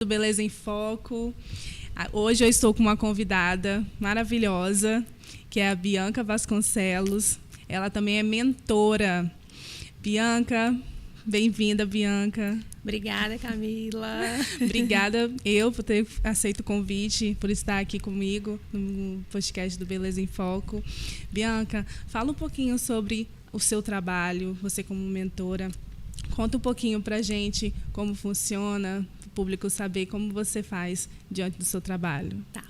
do Beleza em Foco. Hoje eu estou com uma convidada maravilhosa, que é a Bianca Vasconcelos. Ela também é mentora. Bianca, bem-vinda, Bianca. Obrigada, Camila. Obrigada eu por ter aceito o convite, por estar aqui comigo no podcast do Beleza em Foco. Bianca, fala um pouquinho sobre o seu trabalho, você como mentora. Conta um pouquinho pra gente como funciona, para o público saber como você faz diante do seu trabalho. Tá.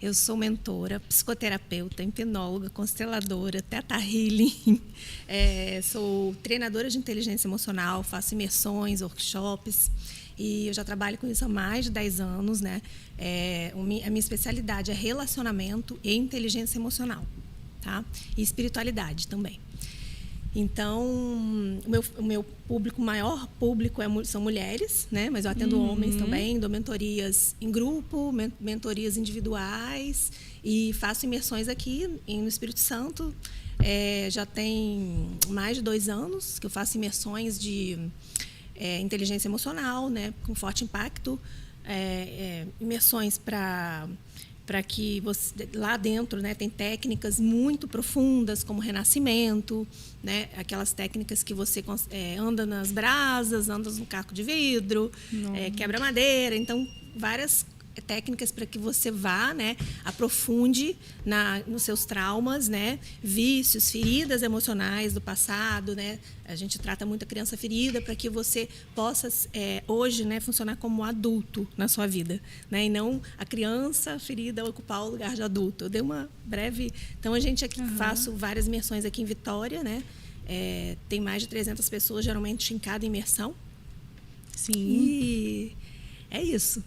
Eu sou mentora, psicoterapeuta, hipnóloga, consteladora, teta healing. Sou treinadora de inteligência emocional, faço imersões, workshops. E eu já trabalho com isso há mais de 10 anos, né? A minha especialidade é relacionamento e inteligência emocional, tá? E espiritualidade também. Então, o meu público, maior público são mulheres, né? Mas eu atendo homens também, dou mentorias em grupo, mentorias individuais e faço imersões aqui no Espírito Santo. Já tem mais de 2 anos que eu faço imersões de inteligência emocional, né? Com forte impacto, imersões para que você, lá dentro, né, tem técnicas muito profundas, como renascimento, né, aquelas técnicas que você anda nas brasas, anda no caco de vidro, quebra madeira. Então, várias técnicas para que você vá, né, aprofunde nos seus traumas, né, vícios, feridas emocionais do passado, né. A gente trata muito a criança ferida para que você possa hoje, né, funcionar como adulto na sua vida, né, e não a criança ferida ocupar o lugar de adulto. Eu dei uma breve. Então a gente aqui faço várias imersões aqui em Vitória, né. Tem mais de 300 pessoas geralmente em cada imersão. Sim. E é isso.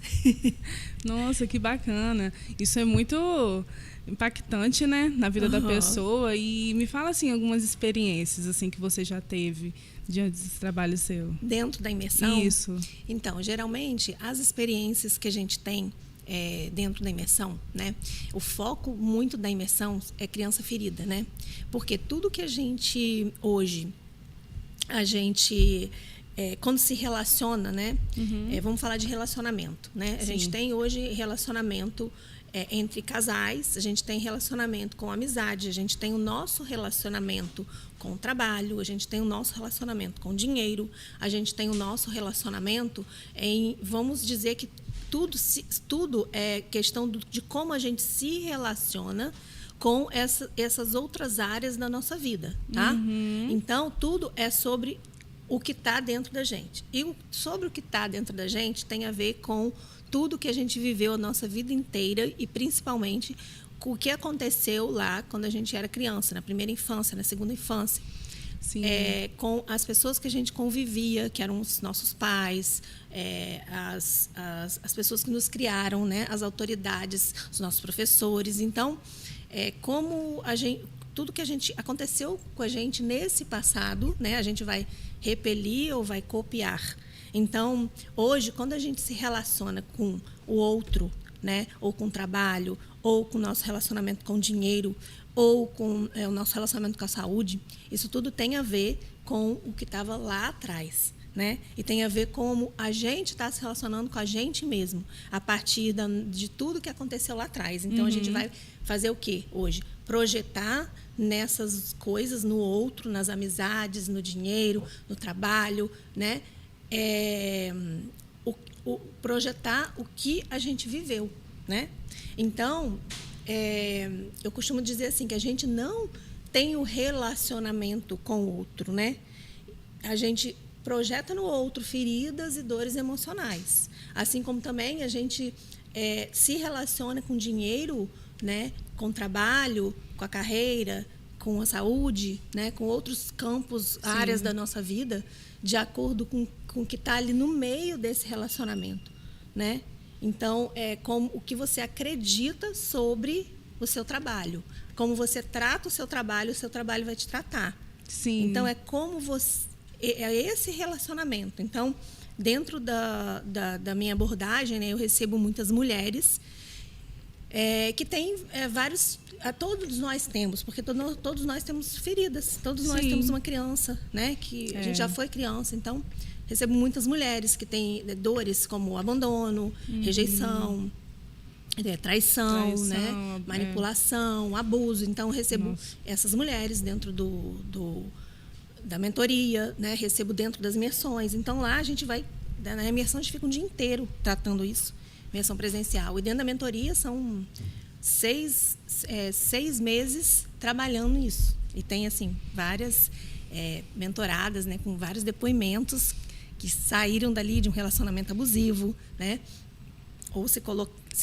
Nossa, que bacana. Isso é muito impactante, né, na vida da pessoa. E me fala, assim, algumas experiências assim que você já teve diante desse trabalho seu. Dentro da imersão? Isso. Então, geralmente, as experiências que a gente tem dentro da imersão, né, o foco muito da imersão é criança ferida, né? Porque tudo que a gente, hoje, quando se relaciona, né? Vamos falar de relacionamento, né? A gente tem hoje relacionamento entre casais, a gente tem relacionamento com amizade, a gente tem o nosso relacionamento com o trabalho, a gente tem o nosso relacionamento com o dinheiro, a gente tem o nosso relacionamento vamos dizer que tudo é questão de como a gente se relaciona com essas outras áreas da nossa vida, tá? Então, tudo é sobre o que está dentro da gente. E sobre o que está dentro da gente tem a ver com tudo que a gente viveu a nossa vida inteira e, principalmente, com o que aconteceu lá quando a gente era criança, na primeira infância, na segunda infância. Sim. Com as pessoas que a gente convivia, que eram os nossos pais, as pessoas que nos criaram, né? As autoridades, os nossos professores. Então, como tudo que aconteceu com a gente nesse passado, né, a gente vai repelir ou vai copiar. Então, hoje, quando a gente se relaciona com o outro, né, ou com o trabalho, ou com o nosso relacionamento com o dinheiro, ou com o nosso relacionamento com a saúde, isso tudo tem a ver com o que estava lá atrás, né? E tem a ver como a gente está se relacionando com a gente mesmo, a partir de tudo que aconteceu lá atrás. Então, a gente vai fazer o quê hoje? Projetar nessas coisas, no outro, nas amizades, no dinheiro, no trabalho, né? Projetar o que a gente viveu, né? Então, eu costumo dizer assim, que a gente não tem o relacionamento com o outro, né? A gente projeta no outro feridas e dores emocionais. Assim como também a gente se relaciona com dinheiro, né? Com o trabalho, com a carreira, com a saúde, né? Com outros campos, áreas da nossa vida, de acordo com o que está ali no meio desse relacionamento, né? Então, como o que você acredita sobre o seu trabalho. Como você trata o seu trabalho vai te tratar. Sim. Então, como você... É esse relacionamento. Então, dentro da minha abordagem, né, eu recebo muitas mulheres que têm vários... Todos nós temos, porque todos nós temos feridas. Todos nós temos uma criança, né? Que a gente já foi criança. Então, recebo muitas mulheres que têm dores como abandono, rejeição, traição, né? Manipulação, abuso. Então, recebo essas mulheres dentro da mentoria, né? Recebo dentro das imersões. Então, lá a gente vai... Na imersão, a gente fica um dia inteiro tratando isso, imersão presencial. E dentro da mentoria, são 6 meses trabalhando isso. E tem, assim, várias mentoradas, né? Com vários depoimentos que saíram dali de um relacionamento abusivo, né? Ou se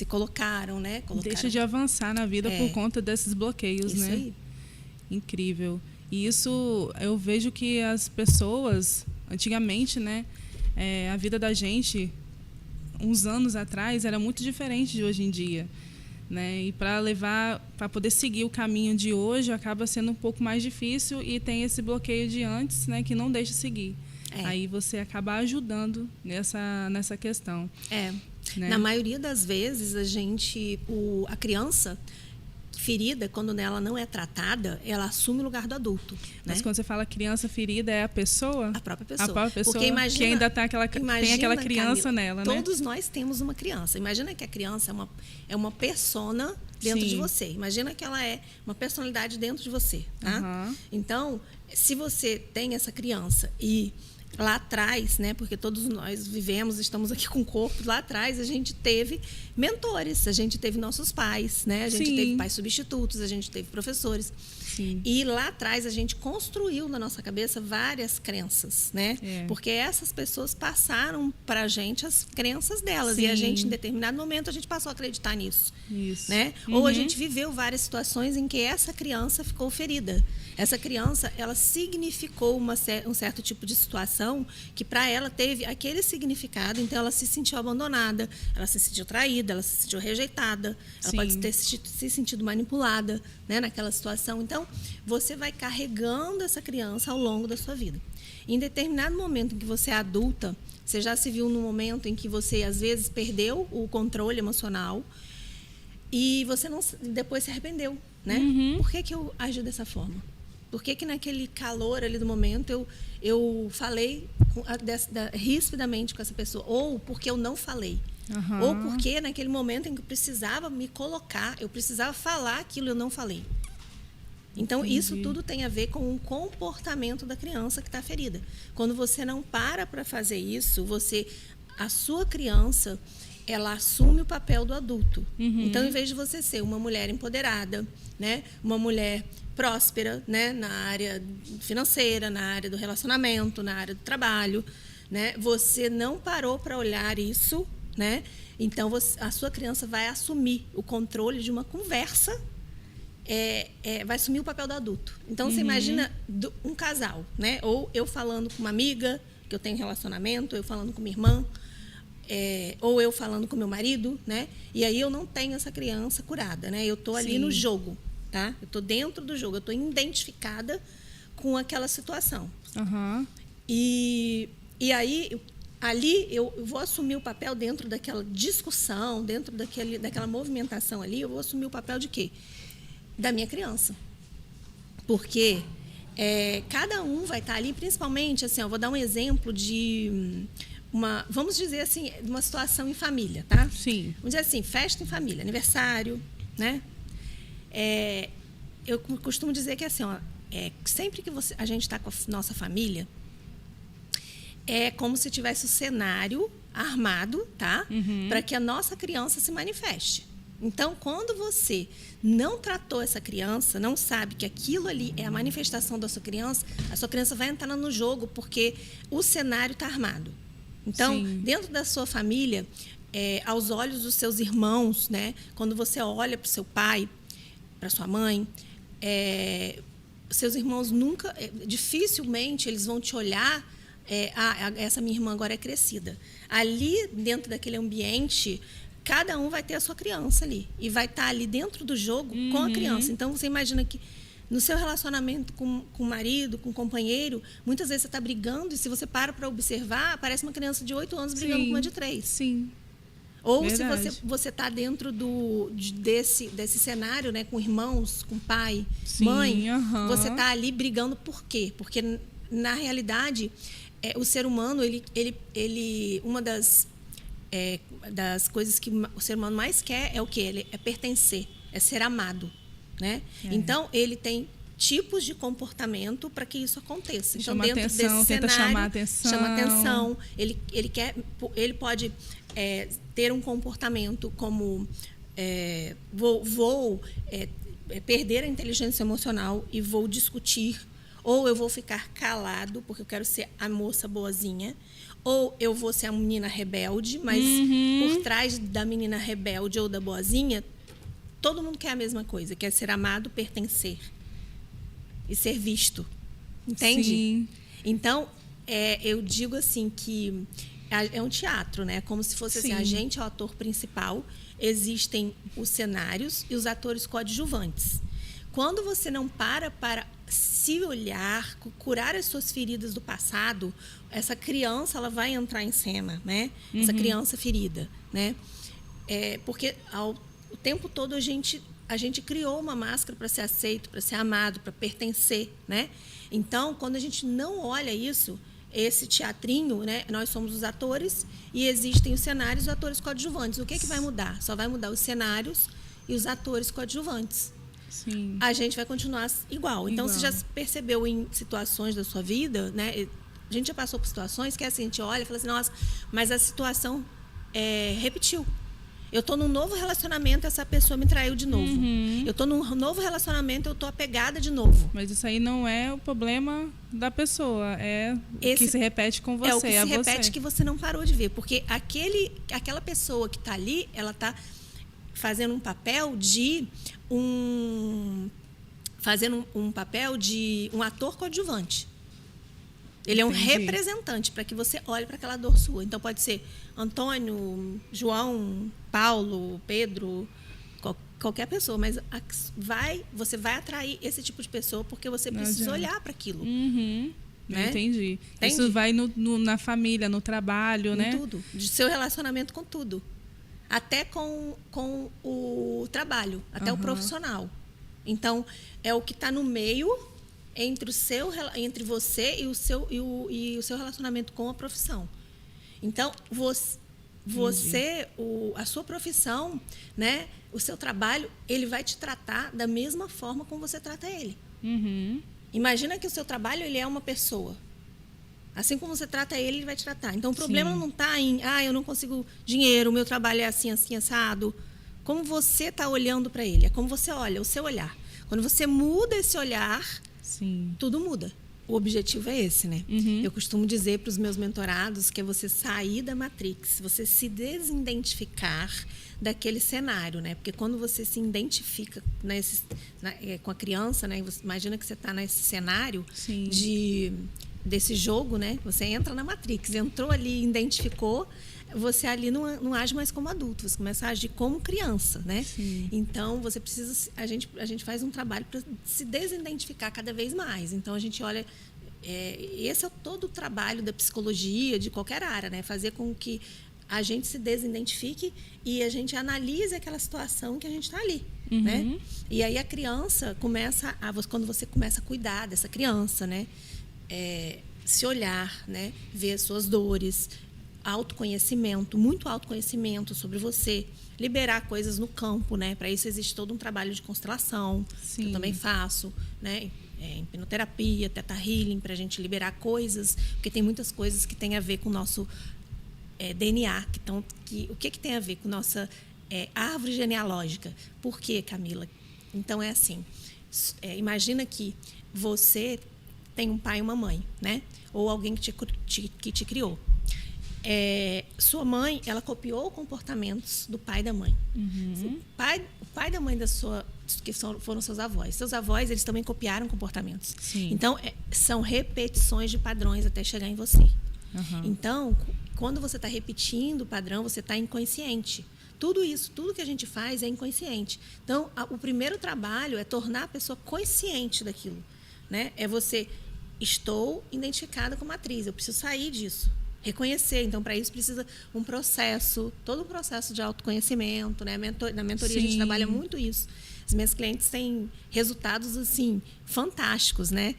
colocaram, né? Deixa de avançar na vida por conta desses bloqueios, isso né? Aí. Incrível. E isso, eu vejo que as pessoas, antigamente, né? A vida da gente, uns anos atrás, era muito diferente de hoje em dia, né? E para poder seguir o caminho de hoje, acaba sendo um pouco mais difícil e tem esse bloqueio de antes, né? Que não deixa seguir. Aí você acaba ajudando nessa questão. Né? Na maioria das vezes, a criança ferida, quando ela não é tratada, ela assume o lugar do adulto. Mas né? quando você fala criança ferida, é a pessoa? A própria pessoa. A própria pessoa. Porque imagina, que ainda tem aquela criança, Camila, nela, né? Todos nós temos uma criança. Imagina que a criança é uma persona dentro de você. Imagina que ela é uma personalidade dentro de você. Tá? Então, se você tem essa criança e lá atrás, né, porque todos nós estamos aqui com o corpo, lá atrás a gente teve mentores, a gente teve nossos pais, né, a gente teve pais substitutos, a gente teve professores. Sim. E lá atrás a gente construiu na nossa cabeça várias crenças, né? Porque essas pessoas passaram para a gente as crenças delas. E a gente, em determinado momento, a gente passou a acreditar nisso. Isso. Né? Ou a gente viveu várias situações em que essa criança ficou ferida. Essa criança, ela significou um certo tipo de situação que para ela teve aquele significado, então ela se sentiu abandonada, ela se sentiu traída, ela se sentiu rejeitada, ela pode ter se sentido manipulada, né, naquela situação. Então, você vai carregando essa criança ao longo da sua vida. Em determinado momento em que você é adulta, você já se viu num momento em que você, às vezes, perdeu o controle emocional e você depois se arrependeu, né? Por que eu agi dessa forma? Por que naquele calor ali do momento eu falei rispidamente com essa pessoa? Ou porque eu não falei? Ou porque naquele momento em que eu precisava me colocar, eu precisava falar aquilo e eu não falei? Então, isso tudo tem a ver com o comportamento da criança que está ferida. Quando você não para fazer isso, a sua criança, ela assume o papel do adulto. Então, em vez de você ser uma mulher empoderada, né, uma mulher próspera, né, na área financeira, na área do relacionamento, na área do trabalho, né, você não parou para olhar isso, né? Então, a sua criança vai assumir o controle de uma conversa. Vai assumir o papel do adulto. Então, você imagina um casal, né? Ou eu falando com uma amiga, que eu tenho relacionamento, eu falando com minha irmã, ou eu falando com meu marido, né? E aí eu não tenho essa criança curada, né? Eu estou ali no jogo, tá? Eu estou dentro do jogo, eu estou identificada com aquela situação. E aí, ali, eu vou assumir o papel dentro daquela discussão, dentro daquela movimentação ali, eu vou assumir o papel de quê? Da minha criança. Porque cada um vai estar ali, principalmente, assim, eu vou dar um exemplo de vamos dizer assim, de uma situação em família, tá? Sim. Vamos dizer assim, festa em família, aniversário, né? Eu costumo dizer que assim, sempre que a gente está com a nossa família, é como se tivesse o cenário armado, tá? Para que a nossa criança se manifeste. Então, quando você não tratou essa criança, não sabe que aquilo ali é a manifestação da sua criança, a sua criança vai entrar no jogo porque o cenário está armado. Então, dentro da sua família, aos olhos dos seus irmãos, né, quando você olha para o seu pai, para sua mãe, seus irmãos dificilmente eles vão te olhar, essa minha irmã agora é crescida. Ali, dentro daquele ambiente, cada um vai ter a sua criança ali. E vai estar ali dentro do jogo com a criança. Então, você imagina que no seu relacionamento com o marido, com o companheiro, muitas vezes você está brigando e se você para observar, aparece uma criança de 8 anos brigando com uma de 3. Sim. Ou Verdade. se você está dentro desse cenário, né, com irmãos, com pai, Sim, mãe, você está ali brigando por quê? Porque, na realidade, o ser humano, uma das coisas que o ser humano mais quer é o quê? Ele é pertencer, é ser amado, né? Então, ele tem tipos de comportamento para que isso aconteça. Então, chama dentro atenção, desse tenta cenário, chamar atenção. chama atenção. Ele pode ter um comportamento como vou perder a inteligência emocional e vou discutir, ou eu vou ficar calado porque eu quero ser a moça boazinha, ou eu vou ser a menina rebelde, mas por trás da menina rebelde ou da boazinha, todo mundo quer a mesma coisa, quer ser amado, pertencer e ser visto. Entende? Sim. Então, eu digo assim que é um teatro, né? Como se fosse assim, a gente é o ator principal, existem os cenários e os atores coadjuvantes. Quando você não para se olhar, curar as suas feridas do passado, essa criança ela vai entrar em cena, né? Essa criança ferida, né? Porque o tempo todo a gente criou uma máscara para ser aceito, para ser amado, para pertencer, né? Então, quando a gente não olha isso, esse teatrinho, né? Nós somos os atores e existem os cenários e os atores coadjuvantes. O que vai mudar? Só vai mudar os cenários e os atores coadjuvantes. Sim. A gente vai continuar igual. Então, você já percebeu em situações da sua vida, né? A gente já passou por situações que assim, a gente olha e fala assim, nossa, mas a situação repetiu. Eu estou num novo relacionamento, essa pessoa me traiu de novo. Eu estou num novo relacionamento, eu estou apegada de novo. Mas isso aí não é o problema da pessoa, o que se repete com você. É o que se repete que você não parou de ver. Porque aquela pessoa que está ali, ela está fazendo um papel de um ator coadjuvante. Ele é um representante para que você olhe para aquela dor sua. Então, pode ser Antônio, João, Paulo, Pedro, qualquer pessoa. Mas você vai atrair esse tipo de pessoa porque você precisa olhar para aquilo. Né? Entendi. Isso vai na família, no trabalho, né? Em tudo. De seu relacionamento com tudo. Até com o trabalho, até o profissional. Então, é o que está no meio entre você e o seu relacionamento com a profissão. Então, a sua profissão, né, o seu trabalho, ele vai te tratar da mesma forma como você trata ele. Imagina que o seu trabalho ele é uma pessoa. Assim como você trata ele vai te tratar. Então, o problema não está em, eu não consigo dinheiro, o meu trabalho é assim, assim, assado. Como você está olhando para ele, é como você olha, o seu olhar. Quando você muda esse olhar, tudo muda. O objetivo é esse, né? Eu costumo dizer para os meus mentorados que é você sair da Matrix, você se desidentificar daquele cenário, né? Porque quando você se identifica com a criança, né? Você imagina que você está nesse cenário desse jogo, né? Você entra na Matrix, entrou ali, identificou, você ali não age mais como adulto, você começa a agir como criança, né? Então, você precisa... A gente faz um trabalho para se desidentificar cada vez mais. Então, a gente olha... esse é todo o trabalho da psicologia, de qualquer área, né? Fazer com que a gente se desidentifique e a gente analise aquela situação que a gente está ali, né? E aí, a criança começa... quando você começa a cuidar dessa criança, né? Se olhar, né? Ver as suas dores... autoconhecimento, muito autoconhecimento sobre você, liberar coisas no campo, né? Para isso existe todo um trabalho de constelação, que eu também faço, né? Hipnoterapia, Theta Healing, para a gente liberar coisas, porque tem muitas coisas que tem a ver com o nosso DNA, o que tem a ver com nossa árvore genealógica. Por quê, Camila? Então, é assim, imagina que você tem um pai e uma mãe, né? Ou alguém que te criou. Sua mãe, ela copiou comportamentos do pai e da mãe. O pai e da mãe que foram seus avós. Seus avós, eles também copiaram comportamentos. Então, são repetições de padrões até chegar em você. Então, quando você está repetindo o padrão, você está inconsciente. Tudo isso, tudo que a gente faz é inconsciente. Então, o primeiro trabalho é tornar a pessoa consciente daquilo, né? Estou identificada como atriz, eu preciso sair disso. Reconhecer. Então, para isso, precisa um processo, todo um processo de autoconhecimento, né? Na mentoria, a gente trabalha muito isso. As minhas clientes têm resultados, assim, fantásticos, né?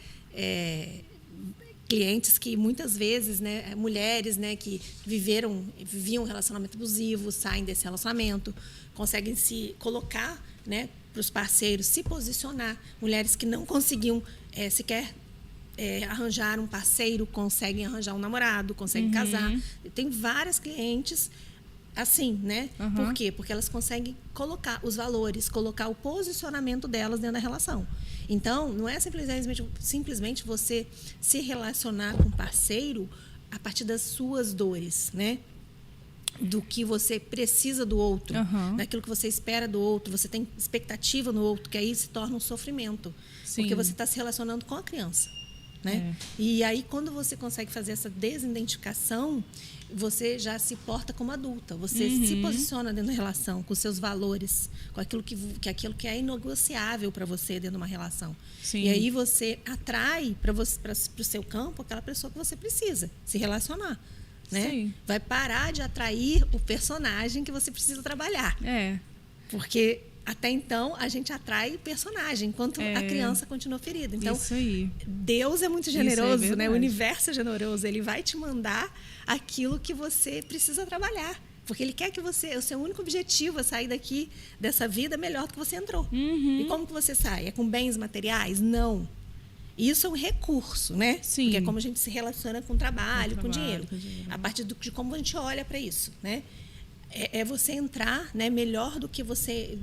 clientes que muitas vezes, né, mulheres, né, que viviam um relacionamento abusivo, saem desse relacionamento, conseguem se colocar, né, para os parceiros, se posicionar. Mulheres que não conseguiam sequer arranjar um parceiro, conseguem arranjar um namorado, conseguem casar. Tem várias clientes assim, né? Por quê? Porque elas conseguem colocar os valores, colocar o posicionamento delas dentro da relação. Então, não é simplesmente você se relacionar com um parceiro a partir das suas dores, né? Do que você precisa do outro, daquilo que você espera do outro, você tem expectativa no outro, que aí se torna um sofrimento. Sim. Porque você está se relacionando com a criança, né? E aí, quando você consegue fazer essa desidentificação, você já se porta como adulta. Você se posiciona dentro da relação, com seus valores, com aquilo que é inegociável para você dentro de uma relação. Sim. E aí você atrai para o seu campo aquela pessoa que você precisa se relacionar. Né? Vai parar de atrair o personagem que você precisa trabalhar. Porque até então a gente atrai personagem, enquanto a criança continua ferida. Então, isso aí. Deus é muito generoso, né? O universo é generoso. Ele vai te mandar aquilo que você precisa trabalhar. Porque ele quer que o seu único objetivo é sair daqui, dessa vida, melhor do que você entrou. E como que você sai? É com bens materiais? Não. Isso é um recurso, né? Sim. Porque é como a gente se relaciona com o trabalho, com o dinheiro. A partir de como a gente olha para isso, né? É você entrar, né, melhor do que você...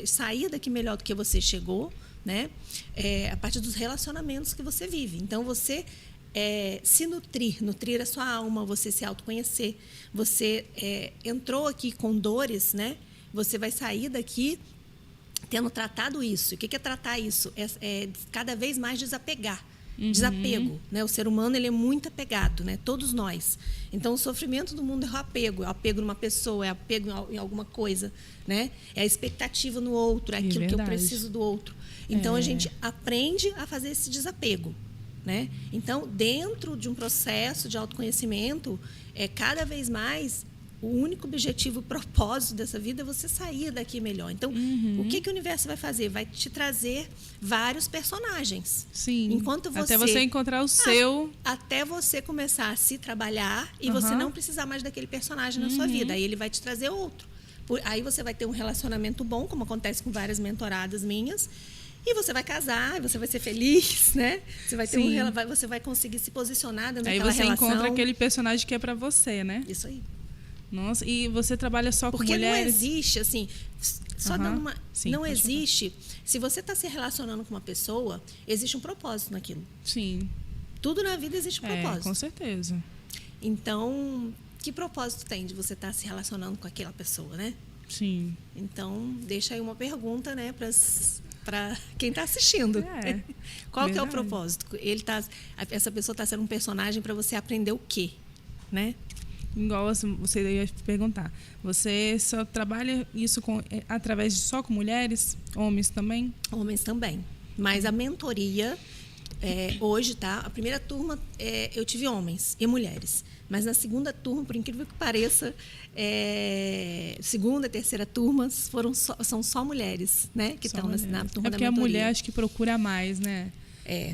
sair daqui melhor do que você chegou, né? A partir dos relacionamentos que você vive. Então, você se nutrir a sua alma, você se autoconhecer. Você entrou aqui com dores, né? Você vai sair daqui tendo tratado isso. O que é tratar isso? É cada vez mais desapegar. Desapego, né? O ser humano, ele é muito apegado, né? Todos nós. Então, o sofrimento do mundo é o apego. É o apego numa pessoa, é o apego em alguma coisa, né? É a expectativa no outro, é aquilo que eu preciso do outro. Então, a gente aprende a fazer esse desapego, né? Então, dentro de um processo de autoconhecimento, cada vez mais... O único objetivo, o propósito dessa vida é você sair daqui melhor. Então, o que o universo vai fazer? Vai te trazer vários personagens. Sim. Enquanto até você encontrar o seu... Até você começar a se trabalhar e você não precisar mais daquele personagem na sua vida. Aí ele vai te trazer outro. Aí você vai ter um relacionamento bom, como acontece com várias mentoradas minhas. E você vai casar, você vai ser feliz, né? Você vai ter você vai conseguir se posicionar dentro daquela relação. Aí você encontra aquele personagem que é para você, né? Isso aí. Nossa, e você trabalha só com mulheres? Porque não existe, assim, só dando uma... não existe... Se você está se relacionando com uma pessoa, existe um propósito naquilo. Sim. Tudo na vida existe um propósito. Com certeza. Então, que propósito tem de você estar se relacionando com aquela pessoa, né? Sim. Então, deixa aí uma pergunta, né, para quem está assistindo. Qual que é o propósito? Essa pessoa está sendo um personagem para você aprender o quê, né? Igual você ia perguntar, você só trabalha isso através só com mulheres? Homens também? Homens também. Mas a mentoria, hoje, tá? A primeira turma, eu tive homens e mulheres. Mas na segunda turma, por incrível que pareça, segunda e terceira turmas são só mulheres, né? Que estão na turma da mentoria. É porque a mulher acho que procura mais, né?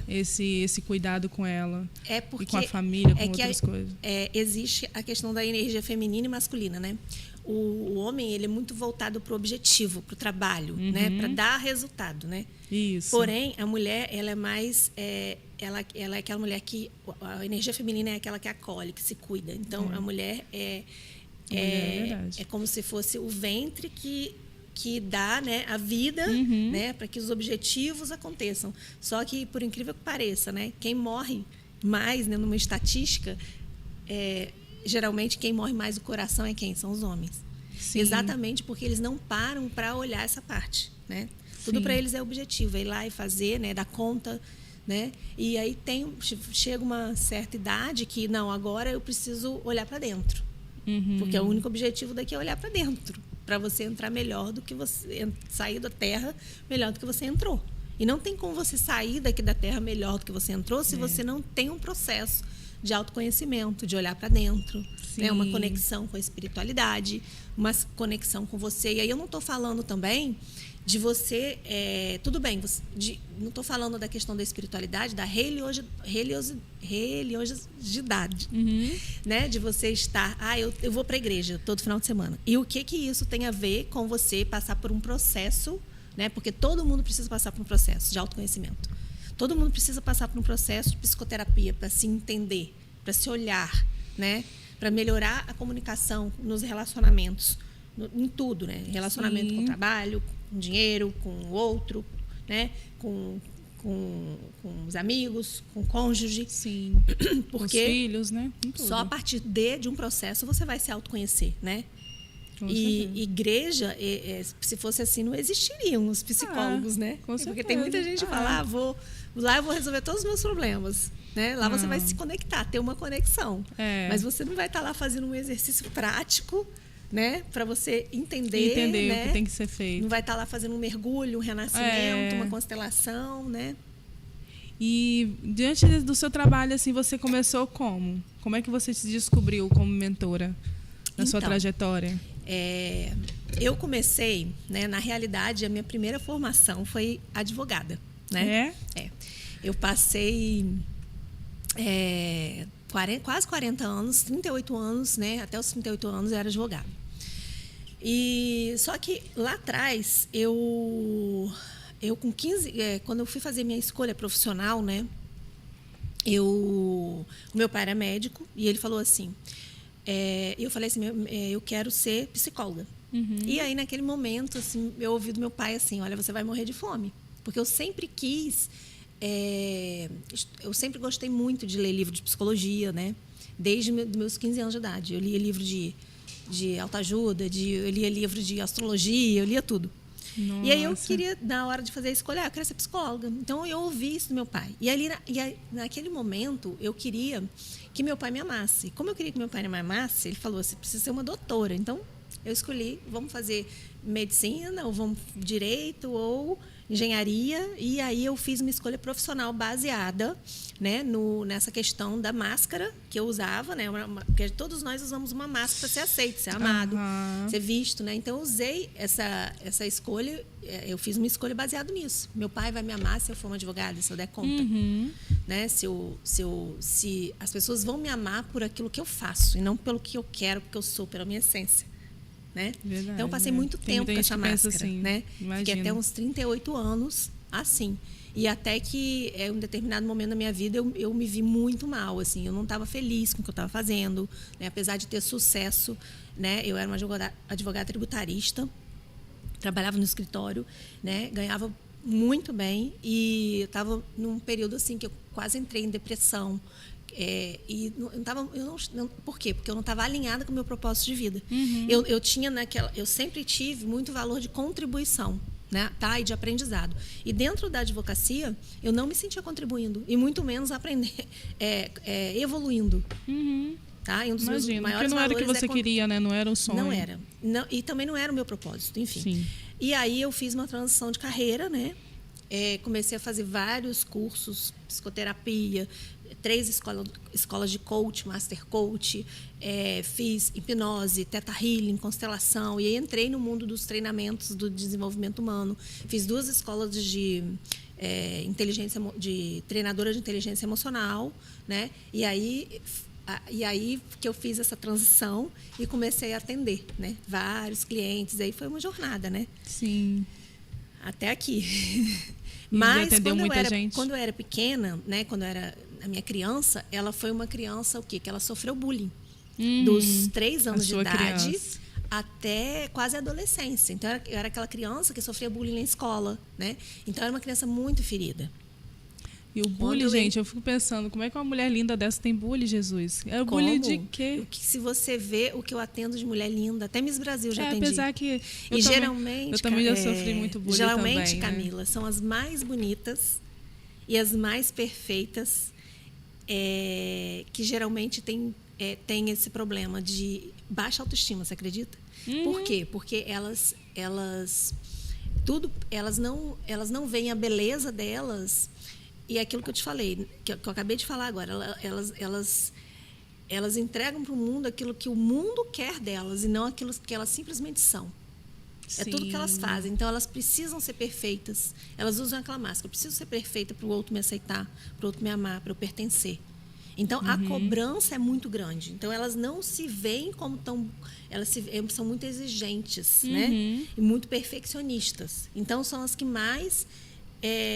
Esse cuidado com ela. Porque e com a família, com outras coisas. Existe a questão da energia feminina e masculina, né? O homem, ele é muito voltado para o objetivo, para o trabalho, né? Para dar resultado, né? Isso. Porém, a mulher, ela é mais... ela é aquela mulher que... A energia feminina é aquela que acolhe, que se cuida. Então, a mulher é como se fosse o ventre que dá, né, a vida, né, para que os objetivos aconteçam. Só que, por incrível que pareça, né, quem morre mais, né, numa estatística, geralmente quem morre mais do coração é quem? São os homens. Sim. Exatamente porque eles não param para olhar essa parte, né? Tudo para eles é objetivo, é ir lá e fazer, né, dar conta, né? E aí chega uma certa idade que, não, agora eu preciso olhar para dentro. Porque o único objetivo daqui é olhar para dentro, para você entrar melhor do que você... sair da Terra melhor do que você entrou. E não tem como você sair daqui da Terra melhor do que você entrou se você não tem um processo de autoconhecimento, de olhar para dentro, né? Uma Sim. conexão com a espiritualidade, uma conexão com você. E aí eu não estou falando também de você... tudo bem, não estou falando da questão da espiritualidade, da religiosidade, né? De você estar... eu vou para a igreja todo final de semana. E o que isso tem a ver com você passar por um processo, né? Porque todo mundo precisa passar por um processo de autoconhecimento. Todo mundo precisa passar por um processo de psicoterapia para se entender, para se olhar, né? Para melhorar a comunicação nos relacionamentos, em tudo, né? Relacionamento com o trabalho, com dinheiro, com o outro, né? Com os amigos, com o cônjuge. Sim. Porque com os filhos, né? Só a partir de um processo você vai se autoconhecer, né? E igreja, se fosse assim, não existiriam os psicólogos, né? Com certeza. Porque tem muita gente que fala, lá eu vou resolver todos os meus problemas. Né? Lá você vai se conectar, ter uma conexão. Mas você não vai estar lá fazendo um exercício prático, né? Para você entender né? o que tem que ser feito. Não vai estar lá fazendo um mergulho, um renascimento, uma constelação, né? E diante do seu trabalho, assim, você começou como? Como é que você se descobriu como mentora na sua trajetória? Eu comecei, né? Na realidade, a minha primeira formação foi advogada, né? Eu passei quase 40 anos, 38 anos, né? Até os 38 anos eu era advogada. Só que lá atrás, eu com 15... quando eu fui fazer minha escolha profissional, né? O meu pai era médico e ele falou assim... eu falei assim, eu quero ser psicóloga. E aí, naquele momento, assim, eu ouvi do meu pai assim, olha, você vai morrer de fome. Porque eu sempre quis... eu sempre gostei muito de ler livro de psicologia, né? Desde meus 15 anos de idade. Eu lia livro de autoajuda, eu lia livro de astrologia, eu lia tudo. Nossa. E aí eu queria, na hora de fazer a escolha, eu queria ser psicóloga. Então eu ouvi isso do meu pai. E naquele momento eu queria que meu pai me amasse. Como eu queria que meu pai me amasse, ele falou, você precisa ser uma doutora. Então eu escolhi, vamos fazer medicina, ou vamos direito, ou engenharia. E aí eu fiz uma escolha profissional baseada, né, nessa questão da máscara que eu usava, né? Porque todos nós usamos uma máscara para ser aceito, ser amado, ser visto, né? Então eu usei essa escolha, eu fiz uma escolha baseada nisso. Meu pai vai me amar se eu for uma advogada, se eu der conta, né? Se as pessoas vão me amar por aquilo que eu faço e não pelo que eu quero, porque eu sou, pela minha essência. Né? Verdade, então eu passei muito tempo com essa máscara, assim, né? Fiquei até uns 38 anos assim. E até que em um determinado momento da minha vida eu me vi muito mal, assim, eu não estava feliz com o que eu estava fazendo, né? Apesar de ter sucesso, né? Eu era uma advogada tributarista, trabalhava no escritório, né? Ganhava muito bem e eu estava num período assim que eu quase entrei em depressão. Por quê? Porque eu não estava alinhada com o meu propósito de vida. Eu sempre tive muito valor de contribuição, né? E de aprendizado. E dentro da advocacia, eu não me sentia contribuindo, e muito menos evoluindo. Tá? E um dos meus maiores porque não era o que valores você queria, né? Não era o sonho. Não era. E também não era o meu propósito, enfim. Sim. E aí eu fiz uma transição de carreira, né? Comecei a fazer vários cursos, psicoterapia, 3 escolas de coach, master coach, fiz hipnose, teta healing, constelação, e aí entrei no mundo dos treinamentos do desenvolvimento humano. Fiz 2 escolas de treinadora de inteligência emocional, né? E aí que eu fiz essa transição e comecei a atender, né? Vários clientes, aí foi uma jornada, né? Sim. Até aqui. Mas quando eu era pequena, né? Quando eu era a minha criança, ela foi uma criança que ela sofreu bullying. Dos 3 anos de idade até quase a adolescência. Então eu era aquela criança que sofria bullying na escola, né? Então eu era uma criança muito ferida. E o bullying, gente, eu fico pensando, como é que uma mulher linda dessa tem bullying, Jesus? É o bullying de quê? Se você vê o que eu atendo de mulher linda, até Miss Brasil já atendi. Apesar que geralmente, eu também já sofri muito bullying geralmente, também, Camila, são as mais bonitas e as mais perfeitas, que geralmente tem esse problema de baixa autoestima, você acredita? Por quê? Porque elas não veem a beleza delas E é aquilo que eu te falei, que eu acabei de falar agora, elas entregam para o mundo aquilo que o mundo quer delas e não aquilo que elas simplesmente são. É tudo que elas fazem. Então, elas precisam ser perfeitas. Elas usam aquela máscara. Eu preciso ser perfeita para o outro me aceitar, para o outro me amar, para eu pertencer. Então, a cobrança é muito grande. Então, elas não se veem como tão... Elas são muito exigentes, né? E muito perfeccionistas. Então, são as que mais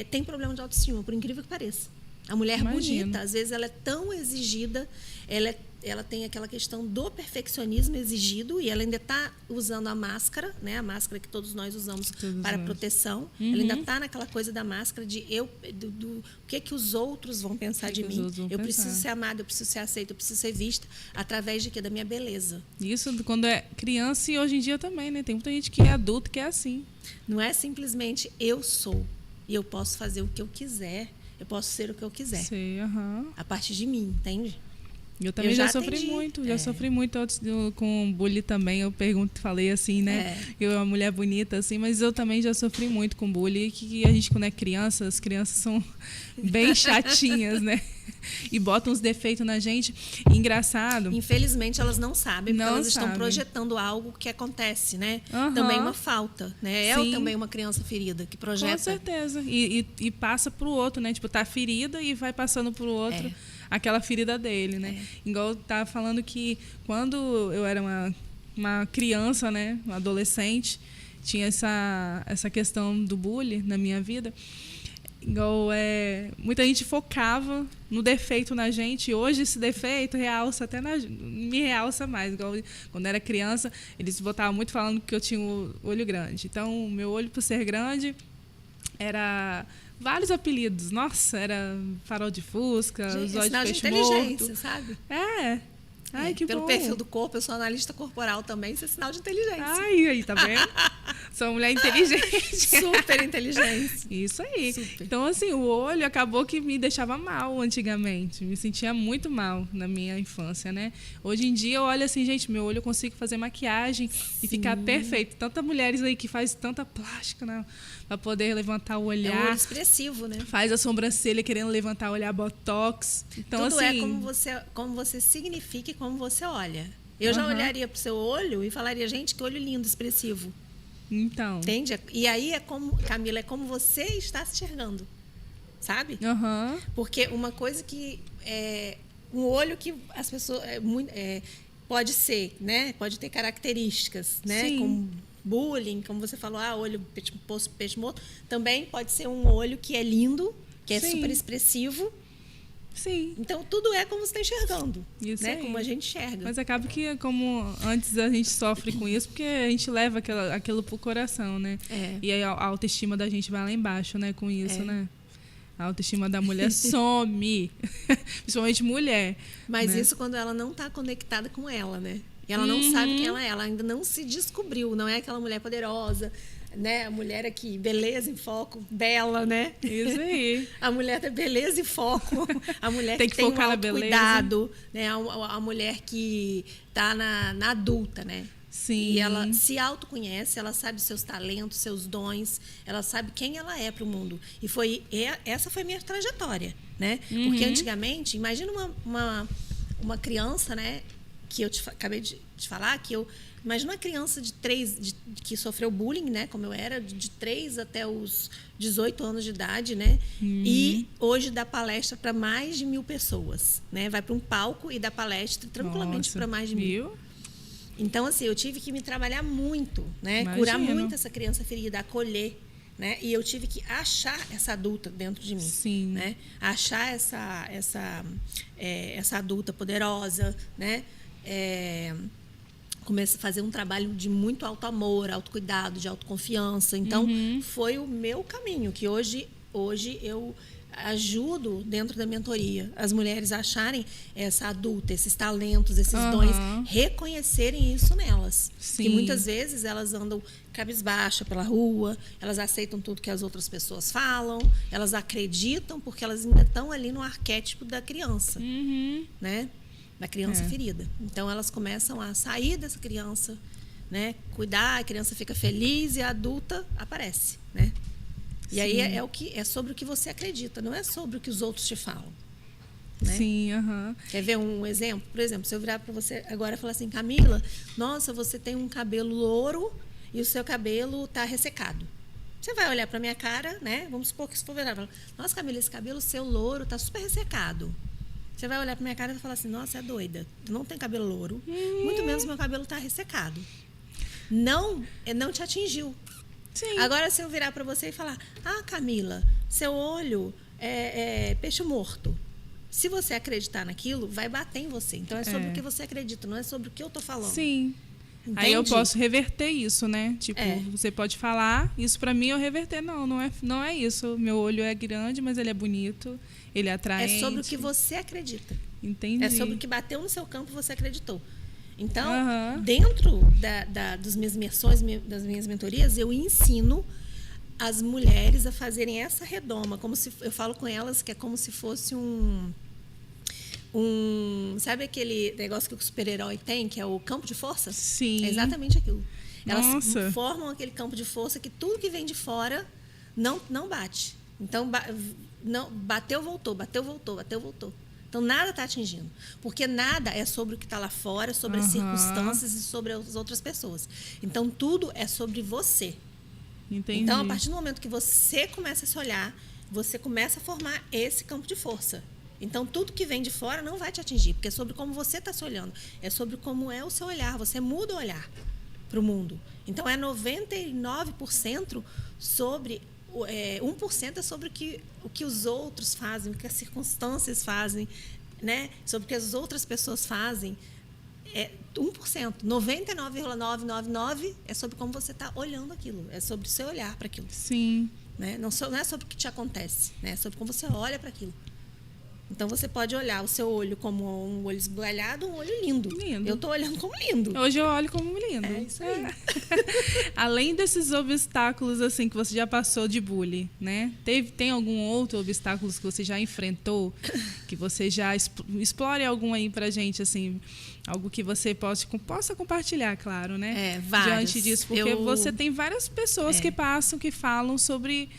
têm problema de autoestima, por incrível que pareça. A mulher bonita, às vezes, ela é tão exigida, ela tem aquela questão do perfeccionismo exigido e ela ainda está usando a máscara, né? A máscara que todos nós usamos para proteção. Ela ainda está naquela coisa da máscara de o que os outros vão pensar de mim. Eu preciso ser amada, eu preciso ser aceita, eu preciso ser vista através de quê? Da minha beleza. Isso quando é criança e hoje em dia também, né? Tem muita gente que é adulta que é assim. Não é simplesmente eu sou e eu posso fazer o que eu quiser, eu posso ser o que eu quiser. Sei, a partir de mim, entende? Eu também já sofri muito, sofri muito com bullying também. Eu falei assim, né? Eu uma mulher bonita, assim, mas eu também já sofri muito com bullying. Que a gente, quando é criança, as crianças são bem chatinhas, né? E botam uns defeitos na gente. E engraçado. Infelizmente, elas não sabem, porque elas estão projetando algo que acontece, né? Também uma falta, né? É também uma criança ferida que projeta. Com certeza. E passa pro outro, né? Tipo, tá ferida e vai passando pro outro. Aquela ferida dele, né? Igual eu estava falando que quando eu era uma criança, né? Uma adolescente, tinha essa questão do bullying na minha vida. Igual muita gente focava no defeito na gente. E hoje esse defeito realça me realça mais. Igual quando eu era criança, eles botavam muito falando que eu tinha o olho grande. Então, o meu olho, por ser grande, era... vários apelidos. Nossa, era farol de fusca, os olhos de peixe morto. Inteligência, sabe? Ai, que pelo bom. perfil do corpo, eu sou analista corporal também, isso é sinal de inteligência. Ai, aí, tá vendo? Sou uma mulher inteligente. Super inteligente. Isso aí. Super. Então, assim, o olho acabou que me deixava mal antigamente. Me sentia muito mal na minha infância, né? Hoje em dia, eu olho assim, gente, meu olho eu consigo fazer maquiagem e ficar perfeito. Tantas mulheres aí que fazem tanta plástica, né? Pra poder levantar o olhar. É um olho expressivo, né? Faz a sobrancelha querendo levantar o olhar, botox. Então, tudo assim, como você significa e como você olha. Eu já olharia pro seu olho e falaria, gente, que olho lindo, expressivo. Então. Entende? E aí, Camila, é como você está se enxergando. Sabe? Porque uma coisa que... um olho que as pessoas... pode ser, né? Pode ter características, né? Sim. Como bullying, como você falou, olho peixe morto. Também pode ser um olho que é lindo, que é super expressivo. Sim. Então, tudo é como você está enxergando. Isso né? aí. Como a gente enxerga. Mas acaba que, como antes a gente sofre com isso, porque a gente leva aquilo pro coração, né? E aí a autoestima da gente vai lá embaixo, né? Com isso, né? A autoestima da mulher some. Principalmente mulher. Mas né? isso quando ela não está conectada com ela, né? E ela não sabe quem ela é. Ela ainda não se descobriu. Não é aquela mulher poderosa, né? A mulher aqui, beleza em foco, bela, né? Isso aí. A mulher da beleza e foco. A mulher tem que tem focar um na beleza. cuidado, né? A mulher que está na adulta, né? Sim. E ela se autoconhece, ela sabe seus talentos, seus dons, ela sabe quem ela é para o mundo. E essa foi minha trajetória, né? Porque antigamente, imagina uma criança, né? Que eu acabei de te falar, imagina uma criança que sofreu bullying, né? Como eu era, de 3 até os 18 anos de idade, né? E hoje dá palestra para mais de 1.000 pessoas, né? Vai para um palco e dá palestra tranquilamente para mais de 1.000. Então, assim, eu tive que me trabalhar muito, né? Imagino. Curar muito essa criança ferida, acolher, né? E eu tive que achar essa adulta dentro de mim. Sim. Né? Achar essa adulta poderosa, né? Comecei a fazer um trabalho de muito auto-amor, autocuidado, de autoconfiança. Então, foi o meu caminho, que hoje eu ajudo dentro da mentoria as mulheres a acharem essa adulta, esses talentos, esses dons, reconhecerem isso nelas. Sim. Que muitas vezes elas andam cabisbaixa pela rua, elas aceitam tudo que as outras pessoas falam, elas acreditam porque elas ainda estão ali no arquétipo da criança, né? Da criança ferida. Então, elas começam a sair dessa criança, né? Cuidar, a criança fica feliz e a adulta aparece, né? E aí é sobre o que você acredita, não é sobre o que os outros te falam. Né? Sim, Quer ver um exemplo? Por exemplo, se eu virar para você agora e falar assim, Camila, nossa, você tem um cabelo louro e o seu cabelo está ressecado. Você vai olhar para minha cara, né? Vamos supor que se for virar, nossa, Camila, esse cabelo seu louro está super ressecado. Você vai olhar para minha cara e vai falar assim, nossa, é doida, tu não tem cabelo louro, muito menos meu cabelo está ressecado. Não te atingiu. Sim. Agora, se eu virar para você e falar, Camila, seu olho é peixe morto. Se você acreditar naquilo, vai bater em você. Então, é sobre o que você acredita, não é sobre o que eu estou falando. Sim. Entende? Aí eu posso reverter isso, né? Tipo, você pode falar, isso pra mim eu reverter. Não é isso. Meu olho é grande, mas ele é bonito, ele é atraente. É sobre o que você acredita. Entendi. É sobre o que bateu no seu campo e você acreditou. Então, dentro das minhas imersões, das minhas mentorias, eu ensino as mulheres a fazerem essa redoma, como se eu falo com elas que é como se fosse sabe aquele negócio que o super-herói tem, que é o campo de força? Sim. É exatamente aquilo. Elas Nossa. formam aquele campo de força que tudo que vem de fora não bate. Então, bateu, voltou, bateu, voltou, bateu, voltou. Então, nada está atingindo. Porque nada é sobre o que está lá fora, sobre as circunstâncias e sobre as outras pessoas. Então, tudo é sobre você. Entendi. Então, a partir do momento que você começa a se olhar, você começa a formar esse campo de força. Então, tudo que vem de fora não vai te atingir, porque é sobre como você está se olhando. É sobre como é o seu olhar. Você muda o olhar para o mundo. Então, é 99% sobre... 1% é sobre o que os outros fazem, o que as circunstâncias fazem, né? Sobre o que as outras pessoas fazem. 1%. 99,999% é sobre como você está olhando aquilo. É sobre o seu olhar para aquilo. Sim. Né? Não é sobre o que te acontece. Né? É sobre como você olha para aquilo. Então, você pode olhar o seu olho como um olho esbugalhado, um olho lindo. Eu estou olhando como lindo. Hoje eu olho como lindo. É isso aí. Além desses obstáculos assim que você já passou de bullying, né? Tem algum outro obstáculo que você já enfrentou? Que você já explore algum aí pra gente, assim... Algo que você possa compartilhar, claro, né? Vários. Diante disso, porque você tem várias pessoas que passam, que falam sobre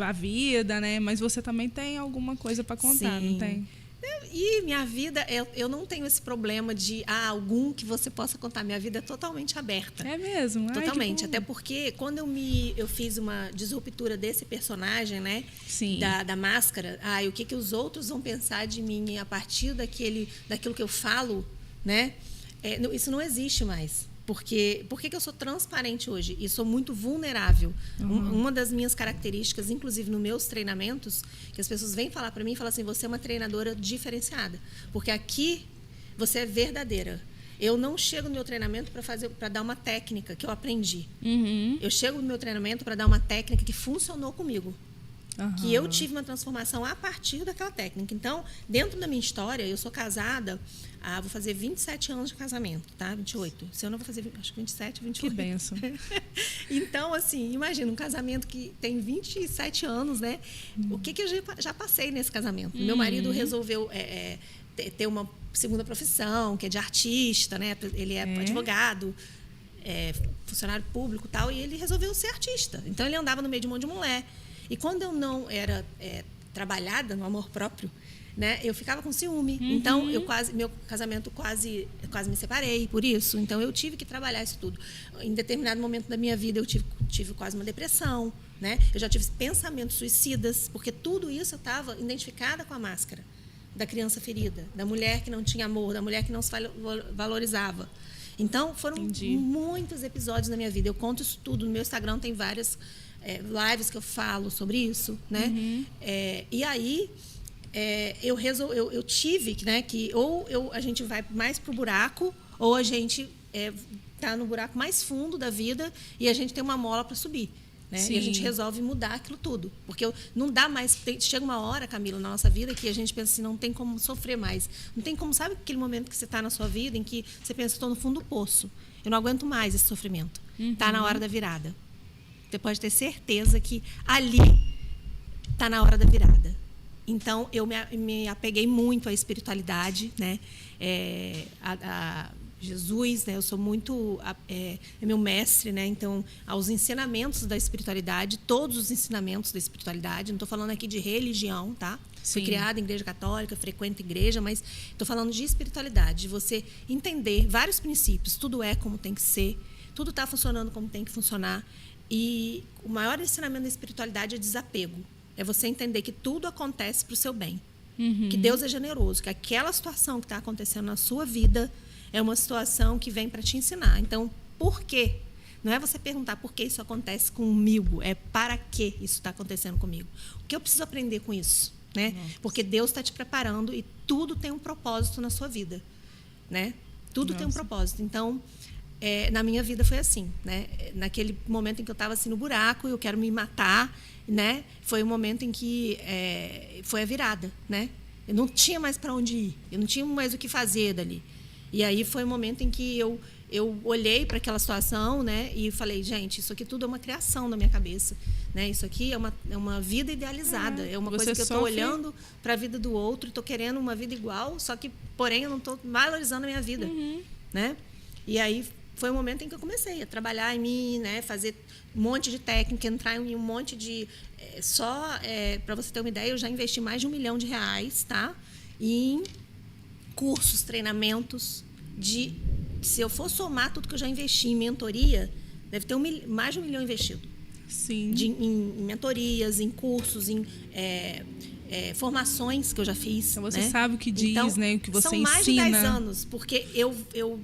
a vida, né? Mas você também tem alguma coisa para contar, Sim. Não tem? E minha vida, eu não tenho esse problema de algum que você possa contar. Minha vida é totalmente aberta. É mesmo? Totalmente. Até porque quando eu fiz uma disruptura desse personagem, né? Sim. Da máscara, o que os outros vão pensar de mim a partir daquilo que eu falo, né? Isso não existe mais. Por que eu sou transparente hoje e sou muito vulnerável? Uma das minhas características, inclusive nos meus treinamentos, que as pessoas vêm falar para mim e falam assim, você é uma treinadora diferenciada. Porque aqui você é verdadeira. Eu não chego no meu treinamento para dar uma técnica que eu aprendi. Eu chego no meu treinamento para dar uma técnica que funcionou comigo. Que eu tive uma transformação a partir daquela técnica. Então, dentro da minha história, eu sou casada, vou fazer 27 anos de casamento, tá? 28. Se eu não vou fazer, acho que 27 ou 28. Que bênção. Então, assim, imagina, um casamento que tem 27 anos, né? O que eu já passei nesse casamento? Meu marido resolveu ter uma segunda profissão, que é de artista, né? Ele é advogado, funcionário público e tal, e ele resolveu ser artista. Então, ele andava no meio de um monte de mulher. E quando eu não era trabalhada no amor próprio, né, eu ficava com ciúme. Então, meu casamento quase me separei por isso. Então, eu tive que trabalhar isso tudo. Em determinado momento da minha vida, eu tive quase uma depressão. Né? Eu já tive pensamentos suicidas, porque tudo isso eu estava identificada com a máscara da criança ferida, da mulher que não tinha amor, da mulher que não se valorizava. Então, foram muitos episódios na minha vida. Eu conto isso tudo. No meu Instagram tem várias... lives que eu falo sobre isso, né? E aí eu tive, né, que a gente vai mais pro buraco ou a gente tá no buraco mais fundo da vida e a gente tem uma mola para subir, né? E a gente resolve mudar aquilo tudo, porque não dá mais. Chega uma hora, Camila, na nossa vida que a gente pensa assim, não tem como sofrer mais, não tem como, sabe aquele momento que você está na sua vida em que você pensa, estou no fundo do poço, eu não aguento mais esse sofrimento, tá na hora da virada. Você pode ter certeza que ali está na hora da virada. Então, eu me apeguei muito à espiritualidade, né? Jesus, né? Eu sou muito é meu mestre, né? Então, aos ensinamentos da espiritualidade, todos os ensinamentos da espiritualidade. Não estou falando aqui de religião, tá? Fui criada em igreja católica, frequento igreja, mas estou falando de espiritualidade, de você entender vários princípios. Tudo é como tem que ser, tudo está funcionando como tem que funcionar. E o maior ensinamento da espiritualidade é desapego. É você entender que tudo acontece para o seu bem. Que Deus é generoso, que aquela situação que está acontecendo na sua vida é uma situação que vem para te ensinar. Então, por quê? Não é você perguntar por que isso acontece comigo, é para que isso está acontecendo comigo. O que eu preciso aprender com isso? Né? Porque Deus está te preparando e tudo tem um propósito na sua vida. Né? Tudo tem um propósito. Então, na minha vida foi assim. Né? Naquele momento em que eu estava assim, no buraco, eu quero me matar, né? Foi o momento em que foi a virada. Né? Eu não tinha mais para onde ir, eu não tinha mais o que fazer dali. E aí foi o momento em que eu olhei para aquela situação, né, e falei, gente, isso aqui tudo é uma criação da minha cabeça. Né? Isso aqui é uma vida idealizada. É uma coisa que eu estou olhando para a vida do outro, estou querendo uma vida igual, só que, porém, eu não estou valorizando a minha vida. Né? E aí foi o momento em que eu comecei a trabalhar em mim, né, fazer um monte de técnica, entrar em um monte de... para você ter uma ideia, eu já investi mais de R$1 milhão, tá? Em cursos, treinamentos se eu for somar tudo que eu já investi em mentoria, deve ter mais de R$1 milhão investido. Sim. Em mentorias, em cursos, em formações que eu já fiz. Então você né? sabe o que diz, então, né? O que você ensina. São mais de 10 anos, porque eu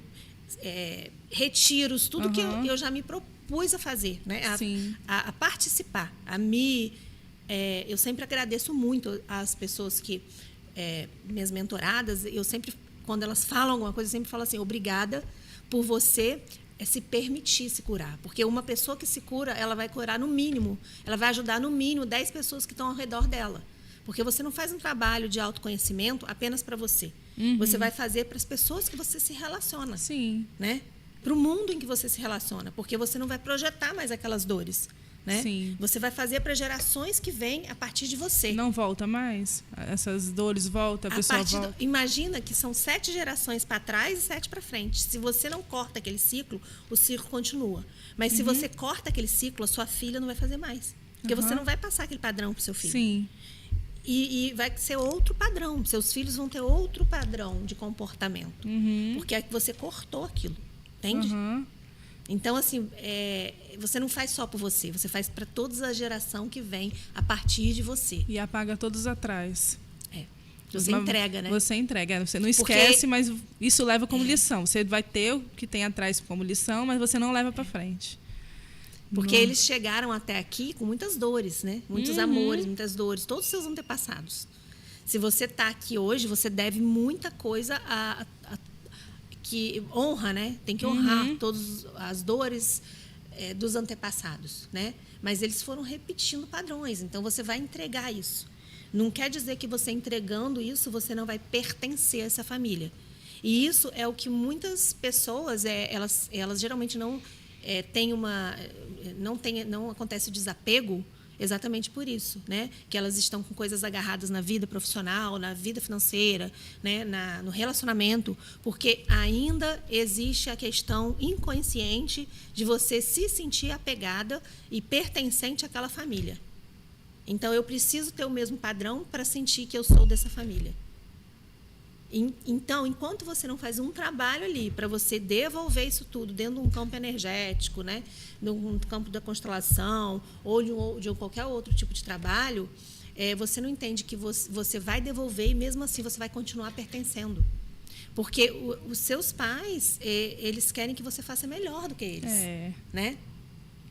retiros, tudo que eu já me propus a fazer, né? A participar, eu sempre agradeço muito às pessoas que minhas mentoradas, eu sempre, quando elas falam alguma coisa, eu sempre falo assim, obrigada por você se permitir se curar. Porque uma pessoa que se cura, ela vai curar no mínimo, ela vai ajudar no mínimo 10 pessoas que estão ao redor dela. Porque você não faz um trabalho de autoconhecimento apenas para você. Você vai fazer para as pessoas que você se relaciona. Sim. Né? Para o mundo em que você se relaciona. Porque você não vai projetar mais aquelas dores. Né? Sim. Você vai fazer para gerações que vêm a partir de você. Não volta mais? Essas dores voltam, a pessoa volta? Imagina que são 7 gerações para trás e 7 para frente. Se você não corta aquele ciclo, o ciclo continua. Mas se você corta aquele ciclo, a sua filha não vai fazer mais. Porque você não vai passar aquele padrão para o seu filho. Sim. E vai ser outro padrão. Seus filhos vão ter outro padrão de comportamento. Porque você cortou aquilo. Entende? Então, assim, você não faz só por você. Você faz para toda a geração que vem a partir de você. E apaga todos atrás. Você entrega, né? Você entrega. Você não esquece, mas isso leva como lição. Você vai ter o que tem atrás como lição, mas você não leva para frente. Porque eles chegaram até aqui com muitas dores, né? Muitos amores, muitas dores. Todos os seus antepassados. Se você está aqui hoje, você deve muita coisa que honra, né? Tem que honrar todas as dores dos antepassados, né? Mas eles foram repetindo padrões. Então, você vai entregar isso. Não quer dizer que você entregando isso, você não vai pertencer a essa família. E isso é o que muitas pessoas, elas geralmente não têm não acontece o desapego exatamente por isso, né? Que elas estão com coisas agarradas na vida profissional, na vida financeira, né? No relacionamento, porque ainda existe a questão inconsciente de você se sentir apegada e pertencente àquela família. Então, eu preciso ter o mesmo padrão para sentir que eu sou dessa família. Então, enquanto você não faz um trabalho ali para você devolver isso tudo dentro de um campo energético, né, no campo da constelação ou de qualquer outro tipo de trabalho, você não entende que você vai devolver e, mesmo assim, você vai continuar pertencendo. Porque os seus pais, eles querem que você faça melhor do que eles. Né?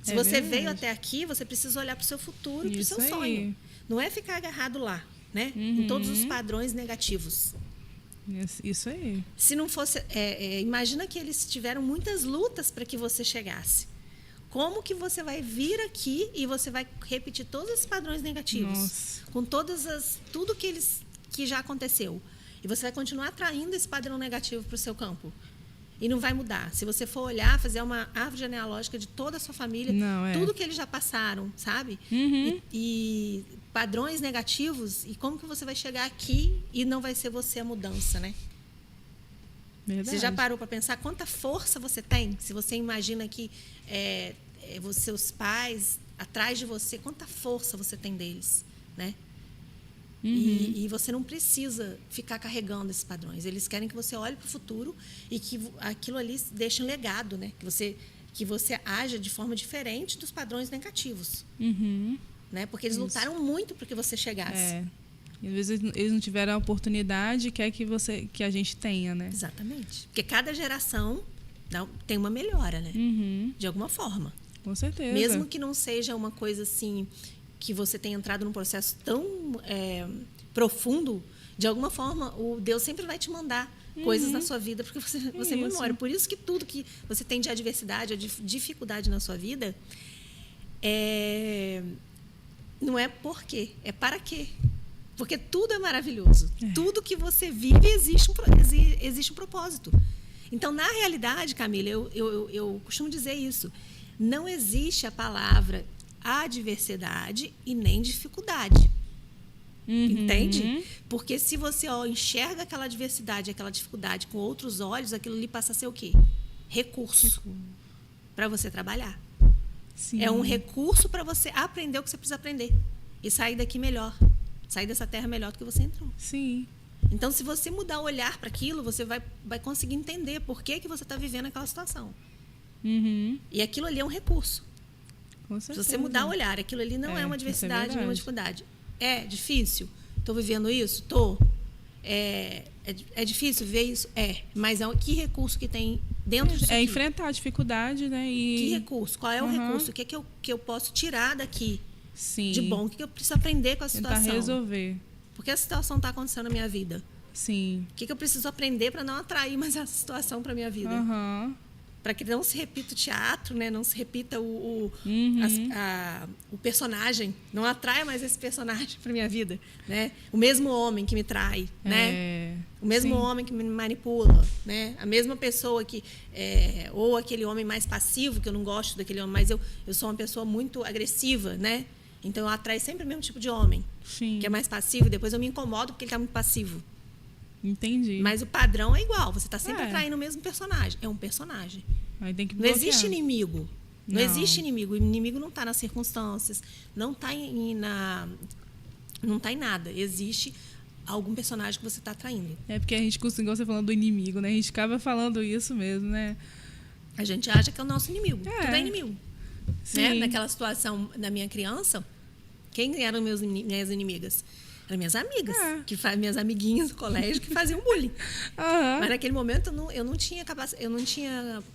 Se você veio até aqui, você precisa olhar para o seu futuro e para o seu sonho. Não é ficar agarrado lá, né, em todos os padrões negativos. Isso aí. Se não fosse, imagina que eles tiveram muitas lutas para que você chegasse. Como que você vai vir aqui e você vai repetir todos esses padrões negativos? Nossa. Com tudo que já aconteceu. E você vai continuar atraindo esse padrão negativo para o seu campo. E não vai mudar. Se você for olhar, fazer uma árvore genealógica de toda a sua família, tudo que eles já passaram, sabe? E padrões negativos, e como que você vai chegar aqui e não vai ser você a mudança, né? Verdade. Você já parou para pensar quanta força você tem? Se você imagina que seus pais atrás de você, quanta força você tem deles, né? E você não precisa ficar carregando esses padrões. Eles querem que você olhe para o futuro e que aquilo ali deixe um legado, né? Que você haja de forma diferente dos padrões negativos. Né? Porque eles lutaram muito para que você chegasse. E às vezes eles não tiveram a oportunidade que que a gente tenha, né? Exatamente. Porque cada geração tem uma melhora, né? De alguma forma. Com certeza. Mesmo que não seja uma coisa assim que você tenha entrado num processo tão profundo, de alguma forma o Deus sempre vai te mandar coisas na sua vida porque você memora. Por isso que tudo que você tem de adversidade, de dificuldade na sua vida, não é por quê, é para quê. Porque tudo é maravilhoso. Tudo que você vive existe um propósito. Então, na realidade, Camila, eu costumo dizer isso. Não existe a palavra adversidade e nem dificuldade. Entende? Porque se você enxerga aquela adversidade, aquela dificuldade com outros olhos, aquilo ali passa a ser o quê? Recurso para você trabalhar. Sim. É um recurso para você aprender o que você precisa aprender e sair daqui melhor. Sair dessa terra melhor do que você entrou. Sim. Então, se você mudar o olhar para aquilo, você vai conseguir entender por que você está vivendo aquela situação. E aquilo ali é um recurso. Com certeza. Se você mudar o olhar, aquilo ali não é uma adversidade, não é uma dificuldade. É difícil? Estou vivendo isso? Estou. É difícil ver isso? Mas que recurso que tem dentro disso aqui? Enfrentar a dificuldade, né? Que recurso? Qual é o recurso? O que eu posso tirar daqui? Sim. De bom, o que eu preciso aprender com a situação? Tentar resolver. Por que a situação está acontecendo na minha vida? Sim. O que eu preciso aprender para não atrair mais essa situação para a minha vida? Para que não se repita o teatro, né? Não se repita o personagem, não atraia mais esse personagem para a minha vida, né? O mesmo homem que me trai, né? O mesmo homem que me manipula, né? A mesma pessoa que ou aquele homem mais passivo, que eu não gosto daquele homem, mas eu sou uma pessoa muito agressiva, né? Então eu atraio sempre o mesmo tipo de homem, que é mais passivo. Depois eu me incomodo porque ele está muito passivo. Entendi. Mas o padrão é igual. Você está sempre atraindo o mesmo personagem. É um personagem. Aí tem que não existe inimigo. Não existe inimigo. O inimigo não está nas circunstâncias, não está em nada. Existe algum personagem que você está atraindo. É porque a gente conseguiu você falando do inimigo, né? A gente acaba falando isso mesmo, né? A gente acha que é o nosso inimigo. Tudo é inimigo. Sim. Né? Naquela situação da minha criança, quem eram minhas inimigas? Eram minhas amigas, minhas amiguinhas do colégio que faziam bullying. Mas naquele momento eu não tinha capacidade,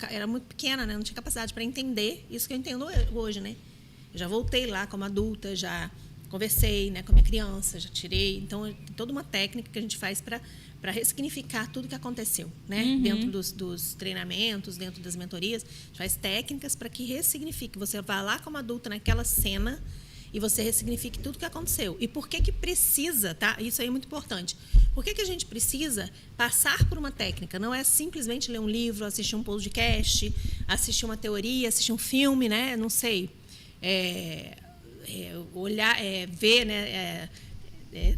era muito pequena, né? Não tinha capacidade para entender isso que eu entendo hoje, né? Eu já voltei lá como adulta, já conversei, né, com a minha criança, já tirei. Então, tem toda uma técnica que a gente faz para ressignificar tudo que aconteceu, né? Dentro dos treinamentos, dentro das mentorias, a gente faz técnicas para que ressignifique. Você vai lá como adulta naquela cena e você ressignifique tudo o que aconteceu. E por que precisa, tá? Isso aí é muito importante. Por que a gente precisa passar por uma técnica? Não é simplesmente ler um livro, assistir um podcast, assistir uma teoria, assistir um filme, né? Não sei. Olhar, ver, né?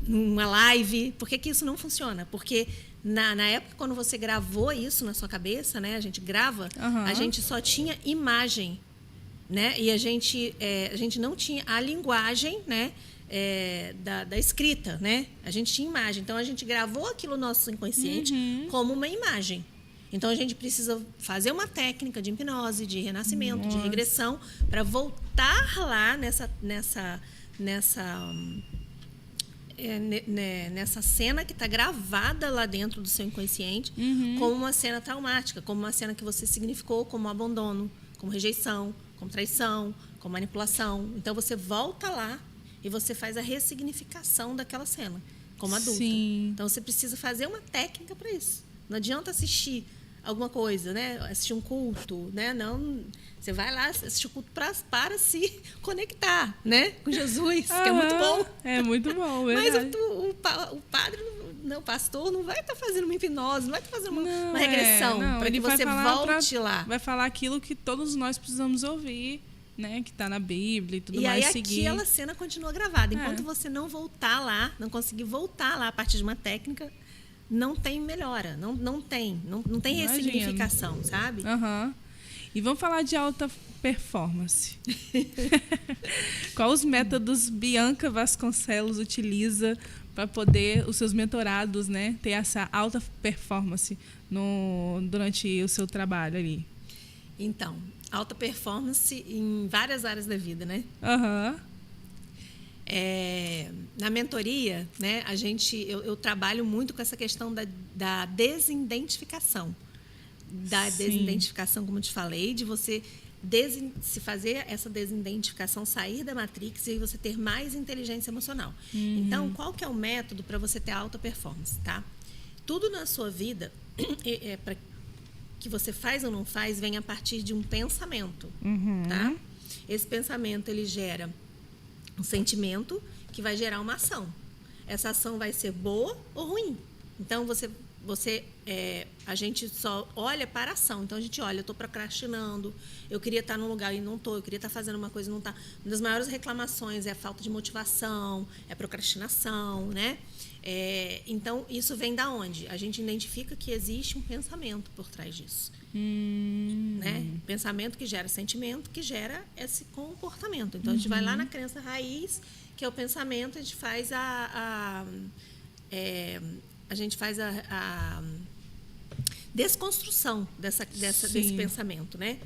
Numa live. Por que isso não funciona? Porque na época, quando você gravou isso na sua cabeça, né? A gente grava, a gente só tinha imagem. Né? E a gente não tinha a linguagem, né? Da escrita, né? A gente tinha imagem. Então, a gente gravou aquilo no nosso inconsciente como uma imagem. Então, a gente precisa fazer uma técnica de hipnose, de renascimento, de regressão, para voltar lá nessa cena que está gravada lá dentro do seu inconsciente como uma cena traumática, como uma cena que você significou como abandono, como rejeição, como traição, como manipulação. Então, você volta lá e você faz a ressignificação daquela cena, como adulta. Sim. Então, você precisa fazer uma técnica para isso. Não adianta assistir alguma coisa, né? Assistir um culto, né? Não, você vai lá assistir o culto para se conectar, né? Com Jesus, que é muito bom. É muito bom, verdade. Mas o padre, o pastor, não vai estar fazendo uma hipnose, não vai estar fazendo uma regressão para que você volte lá. Vai falar aquilo que todos nós precisamos ouvir, né? Que está na Bíblia e tudo mais. E aí seguir. aquela cena continua gravada. Enquanto você não voltar lá, não conseguir voltar lá a partir de uma técnica, não tem melhora, não tem ressignificação, sabe? Uhum. E vamos falar de alta performance. Quais os métodos Bianca Vasconcelos utiliza para poder os seus mentorados, né, ter essa alta performance durante o seu trabalho ali? Então, alta performance em várias áreas da vida, né? Uhum. Na mentoria, né, eu trabalho muito com essa questão da desidentificação. Desidentificação, como eu te falei, de você se fazer essa desidentificação, sair da matrix e você ter mais inteligência emocional. Então, qual que é o método para você ter alta performance, tá? Tudo na sua vida, para que você faz ou não faz, vem a partir de um pensamento, tá? Esse pensamento, ele gera um sentimento que vai gerar uma ação. Essa ação vai ser boa ou ruim. Então, a gente só olha para a ação. Então, a gente olha, eu estou procrastinando, eu queria estar num lugar e não estou, eu queria estar fazendo uma coisa e não está. Uma das maiores reclamações é a falta de motivação, é a procrastinação, né? Então, isso vem da onde? A gente identifica que existe um pensamento por trás disso. Né? Pensamento que gera sentimento, que gera esse comportamento. Então, a gente vai lá na crença raiz, que é o pensamento, a gente faz a desconstrução desse pensamento, né?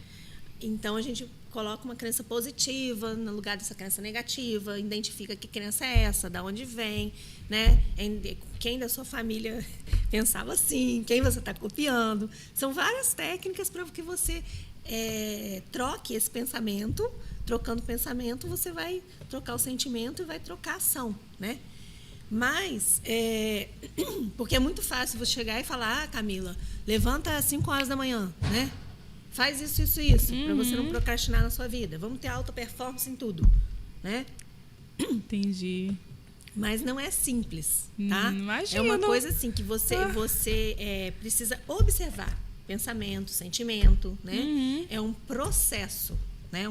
Então, a gente coloca uma crença positiva no lugar dessa crença negativa, identifica que crença é essa, da onde vem, né? Quem da sua família pensava assim, quem você está copiando. São várias técnicas para que você troque esse pensamento. Trocando o pensamento, você vai trocar o sentimento e vai trocar a ação, né? Mas, porque é muito fácil você chegar e falar, Camila, levanta às 5 horas da manhã, né? Faz isso, para você não procrastinar na sua vida. Vamos ter alta performance em tudo, né? Entendi. Mas não é simples, tá? Imagino. É uma coisa assim que você precisa observar. Pensamento, sentimento, né? É um processo, né?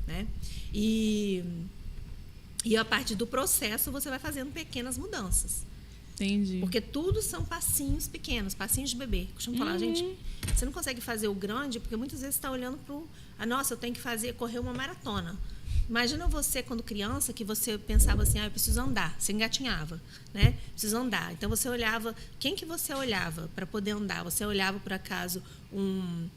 Né? E a partir do processo você vai fazendo pequenas mudanças. Entendi. Porque tudo são passinhos pequenos, passinhos de bebê. Costumo falar, gente, você não consegue fazer o grande porque muitas vezes você está olhando para nossa, eu tenho que correr uma maratona. Imagina você, quando criança, que você pensava assim, eu preciso andar. Você engatinhava, né? Preciso andar. Então, você olhava... Quem que você olhava para poder andar? Você olhava, por acaso, um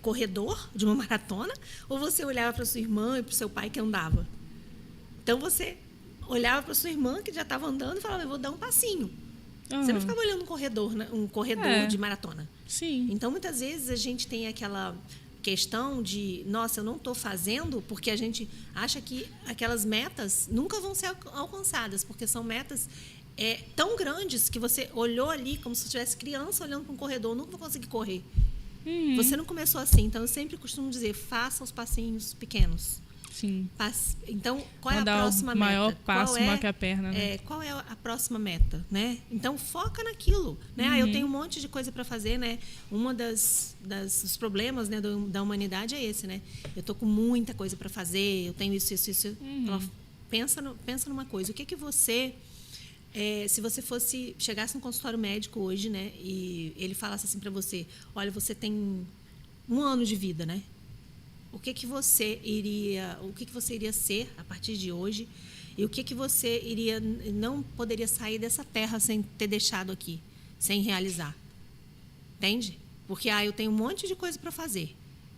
corredor de uma maratona? Ou você olhava para sua irmã e para o seu pai que andava? Então, você olhava para sua irmã, que já estava andando, e falava, eu vou dar um passinho. Você não ficava olhando um corredor de maratona. Sim. Então, muitas vezes, a gente tem aquela questão de, nossa, eu não estou fazendo, porque a gente acha que aquelas metas nunca vão ser alcançadas, porque são metas tão grandes que você olhou ali como se tivesse criança olhando para um corredor, nunca vou conseguir correr. Você não começou assim. Então, eu sempre costumo dizer, faça os passinhos pequenos. Sim. Então, qual é a próxima meta? O maior passo maior que a perna, né? Qual é a próxima meta, né? Então, foca naquilo, né? Eu tenho um monte de coisa para fazer, né? Uma dos problemas, né, da humanidade é esse, né? Eu tô com muita coisa para fazer, eu tenho isso. Então, pensa numa coisa. O que você... se você chegasse no consultório médico hoje, né? E ele falasse assim para você, olha, você tem 1 ano de vida, né? O que você iria ser a partir de hoje e o que você não poderia sair dessa terra sem ter deixado aqui, sem realizar, entende? Porque eu tenho um monte de coisa para fazer,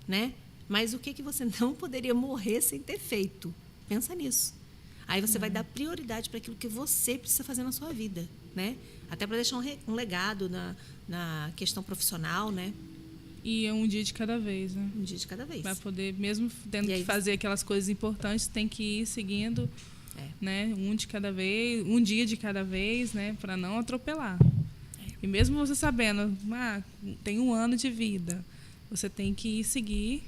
né? Mas o que você não poderia morrer sem ter feito? Pensa nisso. Aí você vai dar prioridade para aquilo que você precisa fazer na sua vida, né? Até para deixar um legado na questão profissional, né? E é um dia de cada vez, né? Um dia de cada vez. Para poder, mesmo tendo que fazer aquelas coisas importantes, tem que ir seguindo, né? Um dia de cada vez, né? Para não atropelar. E mesmo você sabendo, tem 1 ano de vida, você tem que seguir